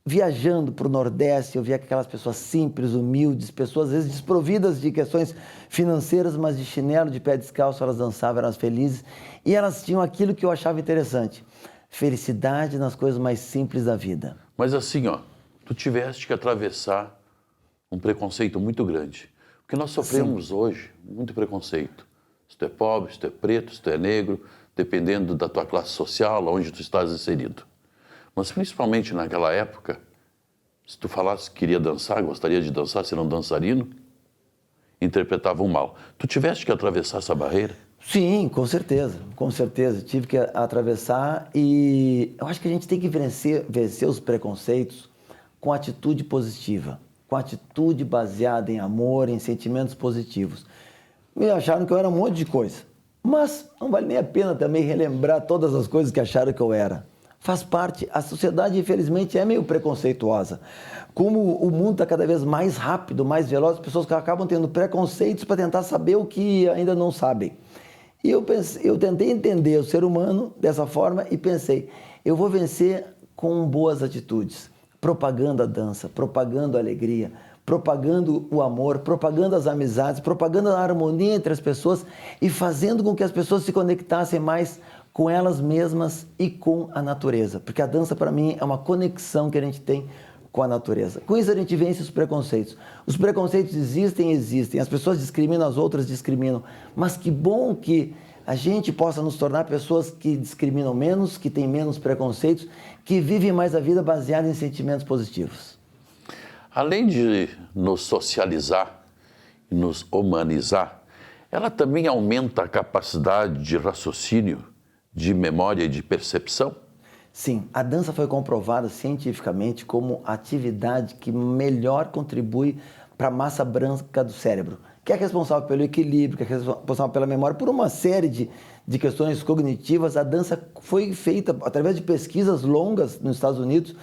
H: viajando para o Nordeste, eu via aquelas pessoas simples, humildes, pessoas às vezes desprovidas de questões financeiras, mas de chinelo, de pé descalço, elas dançavam, eram felizes. E elas tinham aquilo que eu achava interessante, felicidade nas coisas mais simples da vida.
G: Mas assim, ó, tu tiveste que atravessar um preconceito muito grande. Porque nós sofremos hoje muito preconceito. Se tu é pobre, se tu é preto, se tu é negro, dependendo da tua classe social, onde tu estás inserido. Mas principalmente naquela época, se tu falasse que queria dançar, gostaria de dançar, ser um dançarino, interpretavam mal. Tu tiveste que atravessar essa barreira?
H: Sim, com certeza, com certeza. Tive que atravessar e eu acho que a gente tem que vencer os preconceitos com atitude positiva, com atitude baseada em amor, em sentimentos positivos. Me acharam que eu era um monte de coisa, mas não vale nem a pena também relembrar todas as coisas que acharam que eu era. Faz parte, a sociedade infelizmente é meio preconceituosa. Como o mundo está cada vez mais rápido, mais veloz, as pessoas acabam tendo preconceitos para tentar saber o que ainda não sabem. E eu tentei entender o ser humano dessa forma e pensei, eu vou vencer com boas atitudes, propagando a dança, propagando a alegria, propagando o amor, propagando as amizades, propagando a harmonia entre as pessoas e fazendo com que as pessoas se conectassem mais com elas mesmas e com a natureza. Porque a dança, para mim, é uma conexão que a gente tem com a natureza. Com isso, a gente vence os preconceitos. Os preconceitos existem, as pessoas discriminam, as outras discriminam. Mas que bom que a gente possa nos tornar pessoas que discriminam menos, que têm menos preconceitos, que vivem mais a vida baseada em sentimentos positivos.
G: Além de nos socializar e nos humanizar, ela também aumenta a capacidade de raciocínio, de memória e de percepção?
H: Sim, a dança foi comprovada cientificamente como a atividade que melhor contribui para a massa branca do cérebro, que é responsável pelo equilíbrio, que é responsável pela memória, por uma série de questões cognitivas. A dança foi feita através de pesquisas longas nos Estados Unidos,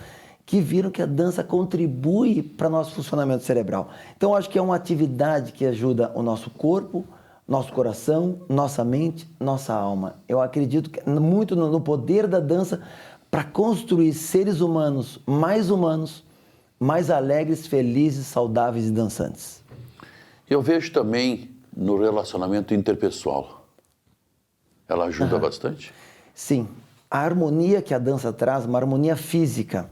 H: que viram que a dança contribui para o nosso funcionamento cerebral. Então, eu acho que é uma atividade que ajuda o nosso corpo, nosso coração, nossa mente, nossa alma. Eu acredito muito no poder da dança para construir seres humanos, mais alegres, felizes, saudáveis e dançantes.
G: Eu vejo também no relacionamento interpessoal. Ela ajuda bastante?
H: Sim. A harmonia que a dança traz, uma harmonia física.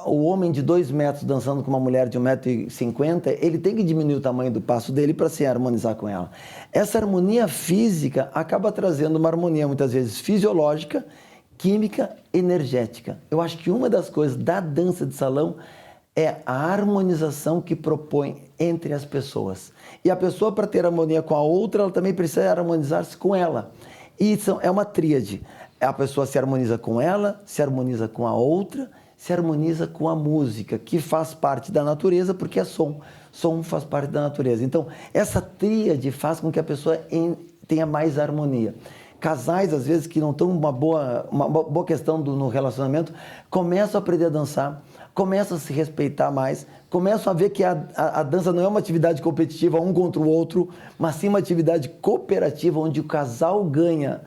H: O homem de 2 metros dançando com uma mulher de 1,50 m, ele tem que diminuir o tamanho do passo dele para se harmonizar com ela. Essa harmonia física acaba trazendo uma harmonia muitas vezes fisiológica, química, energética. Eu acho que uma das coisas da dança de salão é a harmonização que propõe entre as pessoas. E a pessoa, para ter harmonia com a outra, ela também precisa harmonizar-se com ela. E é uma tríade. A pessoa se harmoniza com ela, se harmoniza com a outra, se harmoniza com a música, que faz parte da natureza, porque é som. Som faz parte da natureza. Então, essa tríade faz com que a pessoa tenha mais harmonia. Casais, às vezes, que não estão uma boa questão no relacionamento, começam a aprender a dançar, começam a se respeitar mais, começam a ver que a dança não é uma atividade competitiva um contra o outro, mas sim uma atividade cooperativa, onde o casal ganha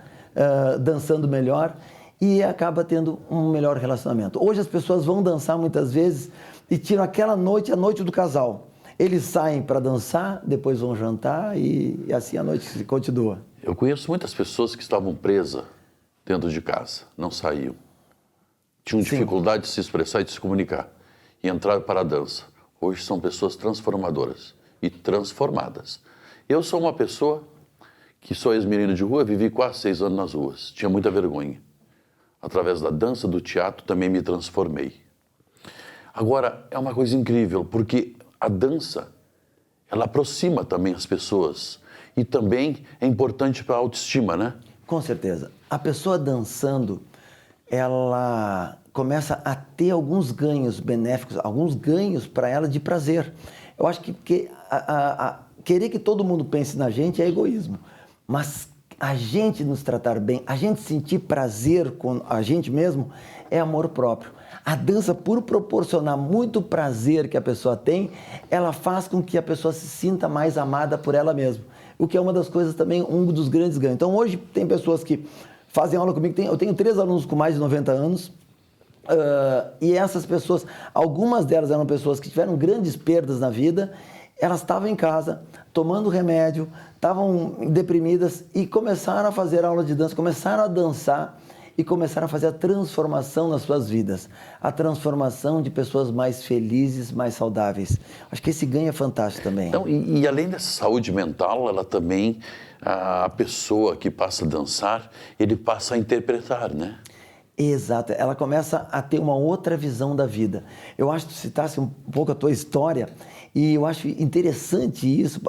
H: dançando melhor e acaba tendo um melhor relacionamento. Hoje as pessoas vão dançar muitas vezes e tiram aquela noite, a noite do casal. Eles saem para dançar, depois vão jantar e assim a noite se continua.
G: Eu conheço muitas pessoas que estavam presas dentro de casa, não saíam. Tinham dificuldade de se expressar e de se comunicar. E entraram para a dança. Hoje são pessoas transformadoras e transformadas. Eu sou uma pessoa que sou ex-menino de rua, vivi quase 6 anos nas ruas. Tinha muita vergonha. Através da dança, do teatro, também me transformei. Agora, é uma coisa incrível, porque a dança, ela aproxima também as pessoas. E também é importante para a autoestima, né?
H: Com certeza. A pessoa dançando, ela começa a ter alguns ganhos benéficos, alguns ganhos para ela de prazer. Eu acho que querer que todo mundo pense na gente é egoísmo. Mas a gente nos tratar bem, a gente sentir prazer com a gente mesmo, é amor próprio. A dança, por proporcionar muito prazer que a pessoa tem, ela faz com que a pessoa se sinta mais amada por ela mesma. O que é uma das coisas também, um dos grandes ganhos. Então, hoje tem pessoas que fazem aula comigo, eu tenho 3 alunos com mais de 90 anos, e essas pessoas, algumas delas eram pessoas que tiveram grandes perdas na vida, elas estavam em casa, tomando remédio, estavam deprimidas e começaram a fazer aula de dança, começaram a dançar e começaram a fazer a transformação nas suas vidas, a transformação de pessoas mais felizes, mais saudáveis. Acho que esse ganho é fantástico também.
G: Então, e além dessa saúde mental, ela também, a pessoa que passa a dançar, ele passa a interpretar, né?
H: Exato, ela começa a ter uma outra visão da vida. Eu acho que tu citasse um pouco a tua história e eu acho interessante isso,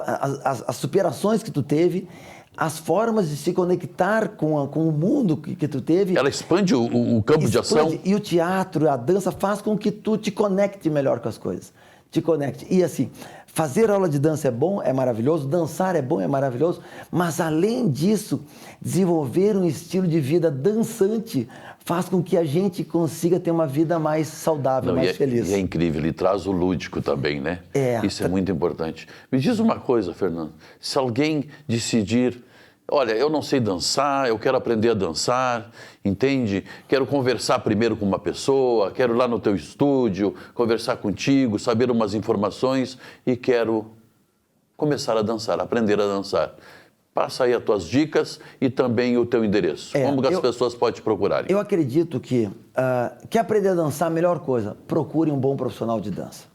H: as superações que tu teve, as formas de se conectar com o mundo que tu teve.
G: Ela expande o campo de ação.
H: E o teatro, a dança faz com que tu te conecte melhor com as coisas. Te conecte. E assim, fazer aula de dança é bom, é maravilhoso, dançar é bom, é maravilhoso, mas além disso, desenvolver um estilo de vida dançante faz com que a gente consiga ter uma vida mais saudável, mais feliz.
G: E é incrível, ele traz o lúdico também, né? Isso é muito importante. Me diz uma coisa, Fernando, se alguém decidir, olha, eu não sei dançar, eu quero aprender a dançar, entende? Quero conversar primeiro com uma pessoa, quero ir lá no teu estúdio, conversar contigo, saber umas informações e quero começar a dançar, aprender a dançar. Passa aí as tuas dicas e também o teu endereço. Como as pessoas podem te procurarem? Eu
H: acredito que quer aprender a dançar, a melhor coisa, procure um bom profissional de dança.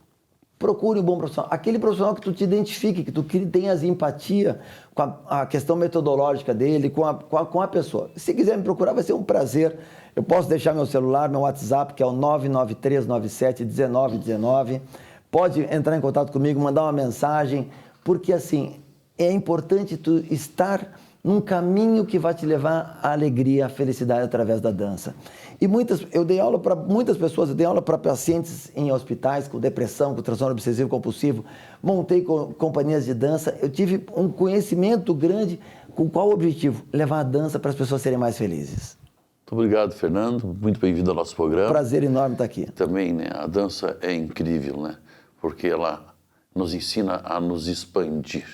H: Procure um bom profissional. Aquele profissional que tu te identifique, que tu tenhas empatia com a questão metodológica dele, com a pessoa. Se quiser me procurar, vai ser um prazer. Eu posso deixar meu celular, meu WhatsApp, que é o 993971919. Pode entrar em contato comigo, mandar uma mensagem, porque assim, é importante tu estar num caminho que vai te levar à alegria, à felicidade através da dança. E eu dei aula para muitas pessoas, eu dei aula para pacientes em hospitais com depressão, com transtorno obsessivo compulsivo, montei companhias de dança, eu tive um conhecimento grande. Com qual objetivo? Levar a dança para as pessoas serem mais felizes.
G: Muito obrigado, Fernando, muito bem-vindo ao nosso programa.
H: Prazer enorme estar aqui.
G: Também, né, a dança é incrível, né, porque ela nos ensina a nos expandir,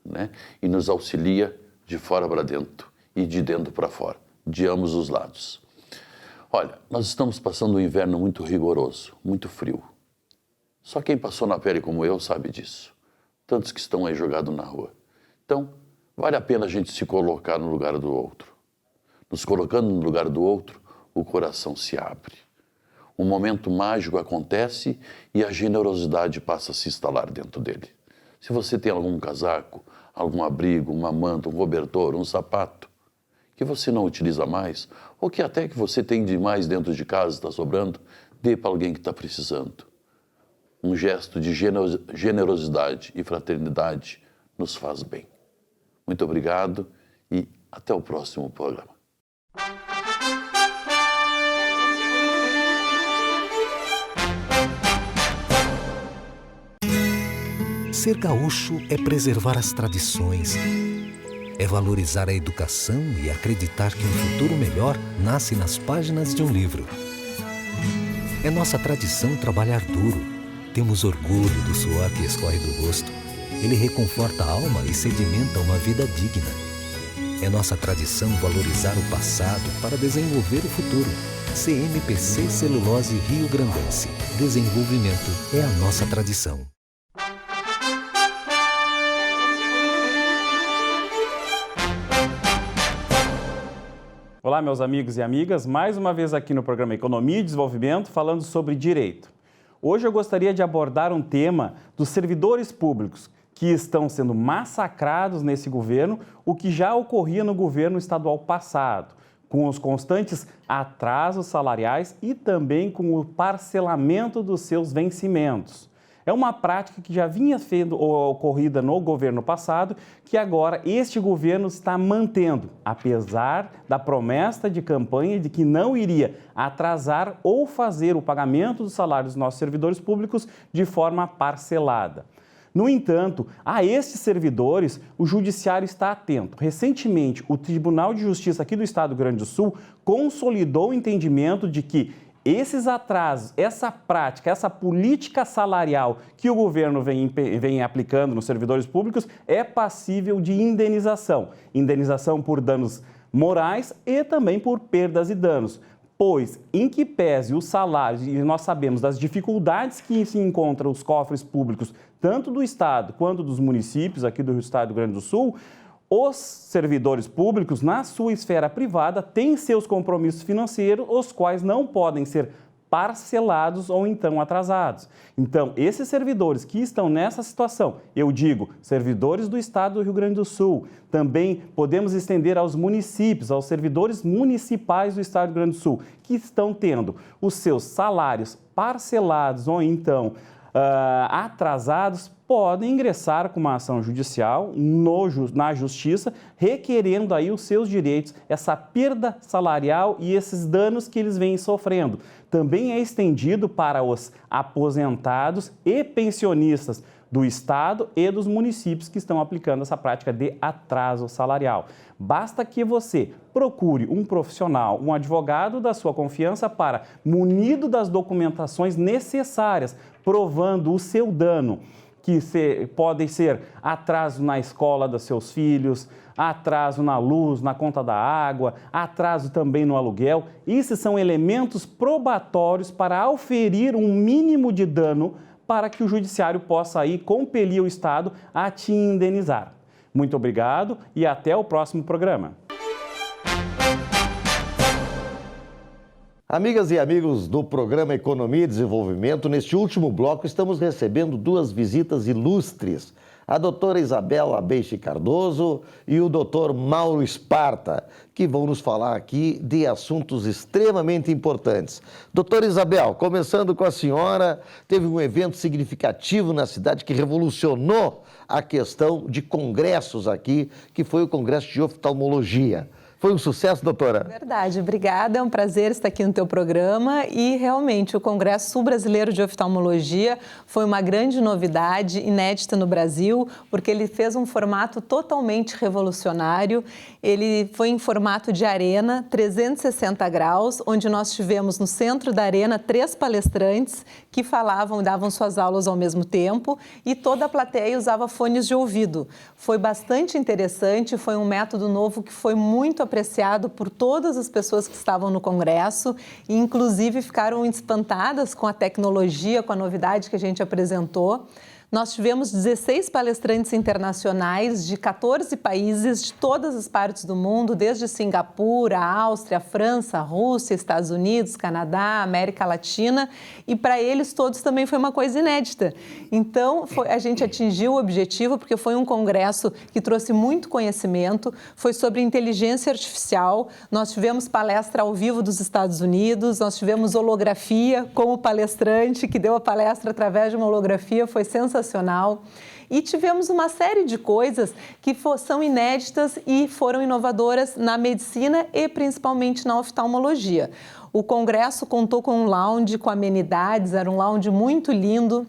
G: né, e nos auxilia de fora para dentro e de dentro para fora, de ambos os lados. Olha, nós estamos passando um inverno muito rigoroso, muito frio. Só quem passou na pele como eu sabe disso. Tantos que estão aí jogados na rua. Então, vale a pena a gente se colocar no lugar do outro. Nos colocando no lugar do outro, o coração se abre. Um momento mágico acontece e a generosidade passa a se instalar dentro dele. Se você tem algum casaco, algum abrigo, uma manta, um cobertor, um sapato, que você não utiliza mais, ou que até que você tem demais dentro de casa, está sobrando, dê para alguém que está precisando. Um gesto de generosidade e fraternidade nos faz bem. Muito obrigado e até o próximo programa.
D: Ser gaúcho é preservar as tradições, é valorizar a educação e acreditar que um futuro melhor nasce nas páginas de um livro. É nossa tradição trabalhar duro. Temos orgulho do suor que escorre do rosto. Ele reconforta a alma e sedimenta uma vida digna. É nossa tradição valorizar o passado para desenvolver o futuro. CMPC Celulose Rio Grandense. Desenvolvimento é a nossa tradição.
I: Olá, meus amigos e amigas, mais uma vez aqui no programa Economia e Desenvolvimento, falando sobre direito. Hoje eu gostaria de abordar um tema dos servidores públicos que estão sendo massacrados nesse governo, o que já ocorria no governo estadual passado, com os constantes atrasos salariais e também com o parcelamento dos seus vencimentos. É uma prática que já vinha sendo ocorrida no governo passado, que agora este governo está mantendo, apesar da promessa de campanha de que não iria atrasar ou fazer o pagamento dos salários dos nossos servidores públicos de forma parcelada. No entanto, a estes servidores, o Judiciário está atento. Recentemente, o Tribunal de Justiça aqui do Estado do Rio Grande do Sul consolidou o entendimento de que esses atrasos, essa prática, essa política salarial que o governo vem aplicando nos servidores públicos é passível de indenização. Indenização por danos morais e também por perdas e danos. Pois, em que pese os salários, e nós sabemos das dificuldades que se encontram os cofres públicos, tanto do Estado quanto dos municípios aqui do Estado do Rio Grande do Sul, os servidores públicos, na sua esfera privada, têm seus compromissos financeiros, os quais não podem ser parcelados ou então atrasados. Então, esses servidores que estão nessa situação, eu digo, servidores do Estado do Rio Grande do Sul, também podemos estender aos municípios, aos servidores municipais do Estado do Rio Grande do Sul, que estão tendo os seus salários parcelados ou então atrasados, podem ingressar com uma ação judicial na Justiça, requerendo aí os seus direitos, essa perda salarial e esses danos que eles vêm sofrendo. Também é estendido para os aposentados e pensionistas do Estado e dos municípios que estão aplicando essa prática de atraso salarial. Basta que você procure um profissional, um advogado da sua confiança para, munido das documentações necessárias, provando o seu dano, que podem ser atraso na escola dos seus filhos, atraso na luz, na conta da água, atraso também no aluguel. Esses são elementos probatórios para auferir um mínimo de dano para que o Judiciário possa aí compelir o Estado a te indenizar. Muito obrigado e até o próximo programa.
A: Amigas e amigos do programa Economia e Desenvolvimento, neste último bloco estamos recebendo duas visitas ilustres, a doutora Isabela Abeixe Cardoso e o doutor Mauro Esparta, que vão nos falar aqui de assuntos extremamente importantes. Doutora Isabel, começando com a senhora, teve um evento significativo na cidade que revolucionou a questão de congressos aqui, que foi o Congresso de Oftalmologia. Foi um sucesso, doutora?
J: Verdade, obrigada. É um prazer estar aqui no teu programa e realmente o Congresso Sul-Brasileiro de Oftalmologia foi uma grande novidade, inédita no Brasil, porque ele fez um formato totalmente revolucionário. Ele foi em formato de arena, 360 graus, onde nós tivemos no centro da arena 3 palestrantes que falavam e davam suas aulas ao mesmo tempo e toda a plateia usava fones de ouvido. Foi bastante interessante, foi um método novo que foi muito apreciado por todas as pessoas que estavam no Congresso e, inclusive, ficaram espantadas com a tecnologia, com a novidade que a gente apresentou. Nós tivemos 16 palestrantes internacionais de 14 países, de todas as partes do mundo, desde Singapura, Áustria, França, Rússia, Estados Unidos, Canadá, América Latina, e para eles todos também foi uma coisa inédita. Então, a gente atingiu o objetivo, porque foi um congresso que trouxe muito conhecimento, foi sobre inteligência artificial, nós tivemos palestra ao vivo dos Estados Unidos, nós tivemos holografia com o palestrante, que deu a palestra através de uma holografia, foi sensacional. E tivemos uma série de coisas que são inéditas e foram inovadoras na medicina e principalmente na oftalmologia. O congresso contou com um lounge com amenidades, era um lounge muito lindo,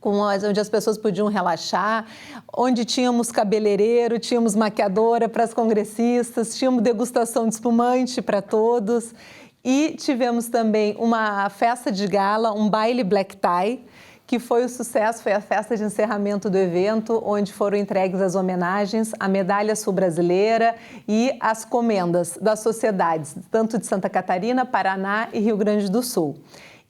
J: onde as pessoas podiam relaxar, onde tínhamos cabeleireiro, tínhamos maquiadora para as congressistas, tínhamos degustação de espumante para todos. E tivemos também uma festa de gala, um baile black tie, que foi o sucesso, foi a festa de encerramento do evento, onde foram entregues as homenagens, a Medalha Sul-Brasileira e as comendas das sociedades, tanto de Santa Catarina, Paraná e Rio Grande do Sul.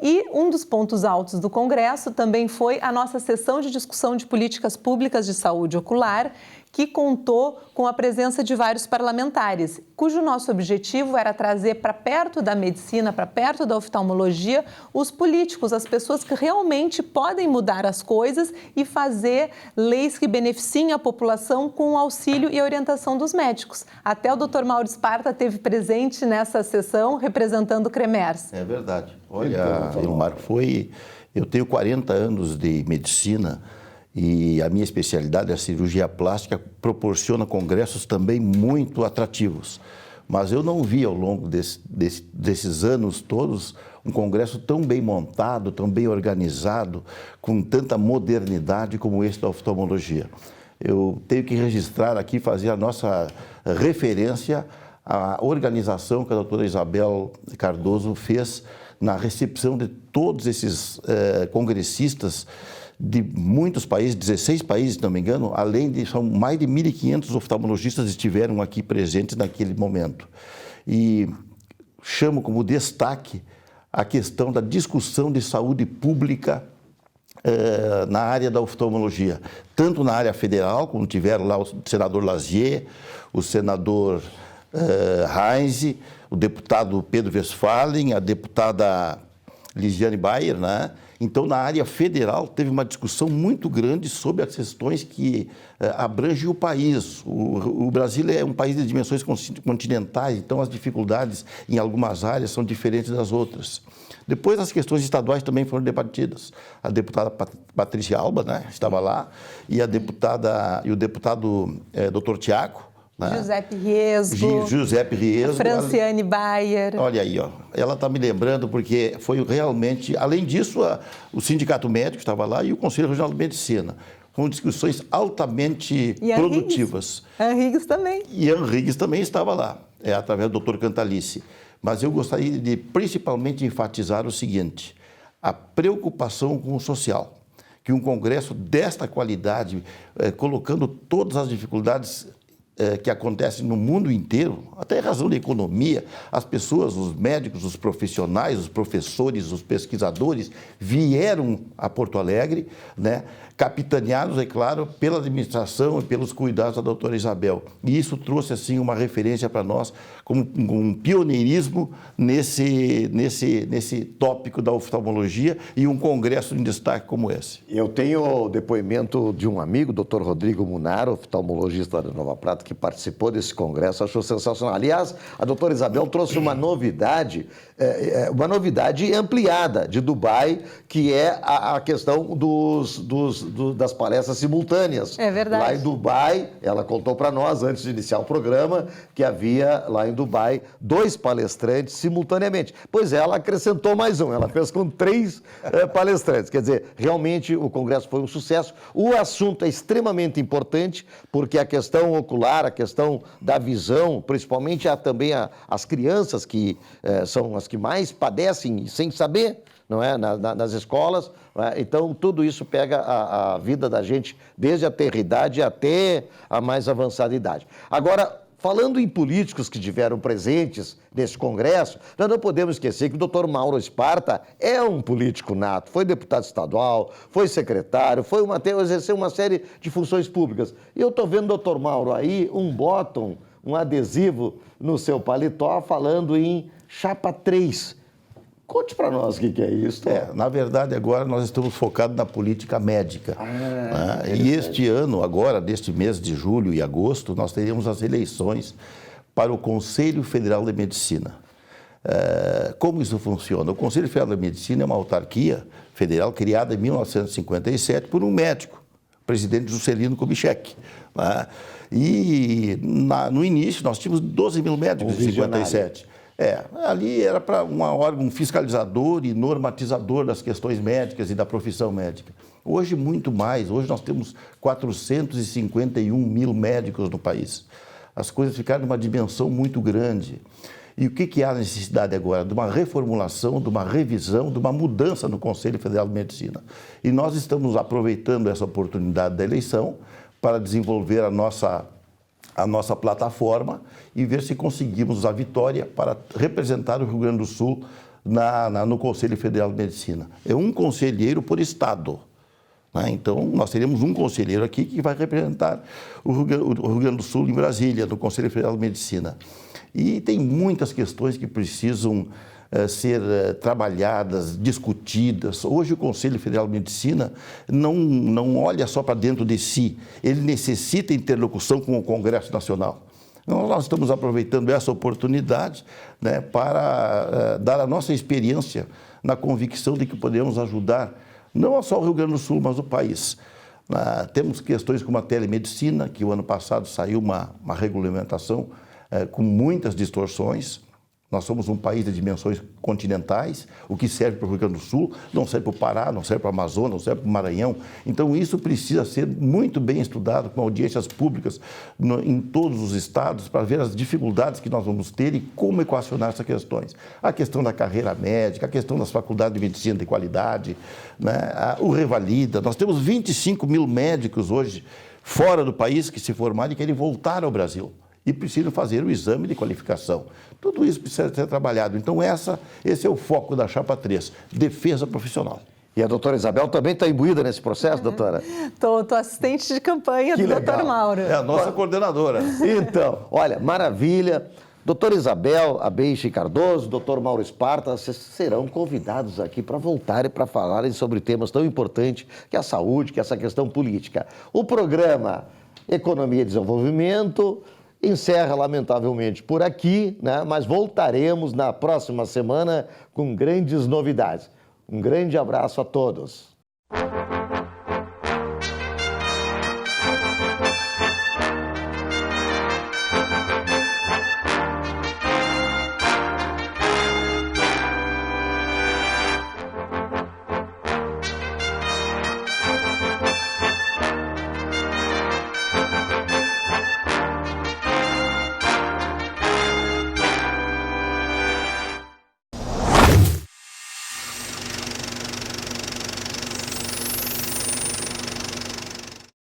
J: E um dos pontos altos do Congresso também foi a nossa sessão de discussão de políticas públicas de saúde ocular, que contou com a presença de vários parlamentares, cujo nosso objetivo era trazer para perto da medicina, para perto da oftalmologia, os políticos, as pessoas que realmente podem mudar as coisas e fazer leis que beneficiem a população com o auxílio e orientação dos médicos. Até o Dr. Mauro Sparta esteve presente nessa sessão, representando o CREMERS.
A: É verdade. Olha, Ilmar, eu tenho 40 anos de medicina, e a minha especialidade, a cirurgia plástica, proporciona congressos também muito atrativos. Mas eu não vi ao longo desses anos todos um congresso tão bem montado, tão bem organizado, com tanta modernidade como esse da oftalmologia. Eu tenho que registrar aqui, fazer a nossa referência à organização que a doutora Isabel Cardoso fez na recepção de todos esses congressistas de muitos países, 16 países, se não me engano, além de são mais de 1.500 oftalmologistas estiveram aqui presentes naquele momento. E chamo como destaque a questão da discussão de saúde pública na área da oftalmologia, tanto na área federal, como tiveram lá o senador Lazier, o senador Heinz, o deputado Pedro Westphalen, a deputada Lisiane Bayer, né? Então, na área federal, teve uma discussão muito grande sobre as questões que abrangem o país. O Brasil é um país de dimensões continentais, então as dificuldades em algumas áreas são diferentes das outras. Depois, as questões estaduais também foram debatidas. A deputada Patrícia Alba, né, estava lá, e o deputado Dr. Tiago, né? Giuseppe Riesgo.
J: Franciane Bayer.
A: Olha aí, ó. Ela está me lembrando porque foi realmente... Além disso, o Sindicato Médico estava lá e o Conselho Regional de Medicina. Com discussões altamente produtivas.
J: Henrigues também.
A: E Henrigues também estava lá, através do Dr. Cantalice. Mas eu gostaria de principalmente enfatizar o seguinte, a preocupação com o social. Que um congresso desta qualidade, colocando todas as dificuldades que acontecem no mundo inteiro, até em razão da economia, as pessoas, os médicos, os profissionais, os professores, os pesquisadores vieram a Porto Alegre, né, capitaneados, é claro, pela administração e pelos cuidados da doutora Isabel. E isso trouxe, assim, uma referência para nós, como um pioneirismo nesse tópico da oftalmologia e um congresso em destaque como esse.
K: Eu tenho o depoimento de um amigo, Dr. Rodrigo Munaro, oftalmologista da Nova Prata, que participou desse congresso, achou sensacional. Aliás, a doutora Isabel trouxe uma novidade ampliada de Dubai, que é a questão das palestras simultâneas.
J: É verdade.
K: Lá em Dubai, ela contou para nós, antes de iniciar o programa, que havia lá em Dubai 2 palestrantes simultaneamente. Pois é, ela acrescentou mais um, ela fez com 3 palestrantes. Quer dizer, realmente o congresso foi um sucesso. O assunto é extremamente importante, porque a questão ocular, a questão da visão, principalmente também as crianças que são as que mais padecem sem saber, não é? Nas escolas. Não é? Então, tudo isso pega a vida da gente, desde a tenridade até a mais avançada idade. Agora, falando em políticos que estiveram presentes nesse congresso, nós não podemos esquecer que o Dr. Mauro Sparta é um político nato, foi deputado estadual, foi secretário, exerceu uma série de funções públicas. E eu estou vendo o Dr. Mauro aí, um adesivo no seu paletó falando em Chapa 3. Conte para nós o que é isso.
A: Na verdade, agora nós estamos focados na política médica. E este ano, agora, deste mês de julho e agosto, nós teremos as eleições para o Conselho Federal de Medicina. Como isso funciona? O Conselho Federal de Medicina é uma autarquia federal criada em 1957 por um médico, o presidente Juscelino Kubitschek. E no início nós tínhamos 12 mil médicos em 57. Ali era para um órgão fiscalizador e normatizador das questões médicas e da profissão médica. Hoje, muito mais. Hoje nós temos 451 mil médicos no país. As coisas ficaram numa dimensão muito grande.
L: E o que há necessidade agora? De uma reformulação, de uma revisão, de uma mudança no Conselho Federal de Medicina. E nós estamos aproveitando essa oportunidade da eleição para desenvolver a nossa plataforma e ver se conseguimos a vitória para representar o Rio Grande do Sul no Conselho Federal de Medicina. É um conselheiro por estado. Né? Então, nós teremos um conselheiro aqui que vai representar o Rio Grande do Sul em Brasília, no Conselho Federal de Medicina. E tem muitas questões que precisam ser trabalhadas, discutidas. Hoje o Conselho Federal de Medicina não olha só para dentro de si, ele necessita interlocução com o Congresso Nacional. Então, nós estamos aproveitando essa oportunidade, né, para dar a nossa experiência na convicção de que podemos ajudar não só o Rio Grande do Sul, mas o país. Temos questões como a telemedicina, que o ano passado saiu uma regulamentação com muitas distorções. Nós somos um país de dimensões continentais, o que serve para o Rio Grande do Sul não serve para o Pará, não serve para o Amazonas, não serve para o Maranhão. Então isso precisa ser muito bem estudado, com audiências públicas em todos os estados, para ver as dificuldades que nós vamos ter e como equacionar essas questões. A questão da carreira médica, a questão das faculdades de medicina de qualidade, né? O Revalida. Nós temos 25 mil médicos hoje fora do país que se formaram e querem voltar ao Brasil. E precisam fazer o exame de qualificação. Tudo isso precisa ser trabalhado. Então, esse é o foco da Chapa 3, defesa profissional.
A: E a doutora Isabel também está imbuída nesse processo, doutora?
J: Estou assistente de campanha do doutor Mauro.
L: É a nossa coordenadora.
A: Então, olha, maravilha. Doutora Isabel Abeixe Cardoso, doutor Mauro Esparta, vocês serão convidados aqui para voltarem para falarem sobre temas tão importantes que a saúde, que essa questão política. O programa Economia e Desenvolvimento encerra, lamentavelmente, por aqui, né? Mas voltaremos na próxima semana com grandes novidades. Um grande abraço a todos.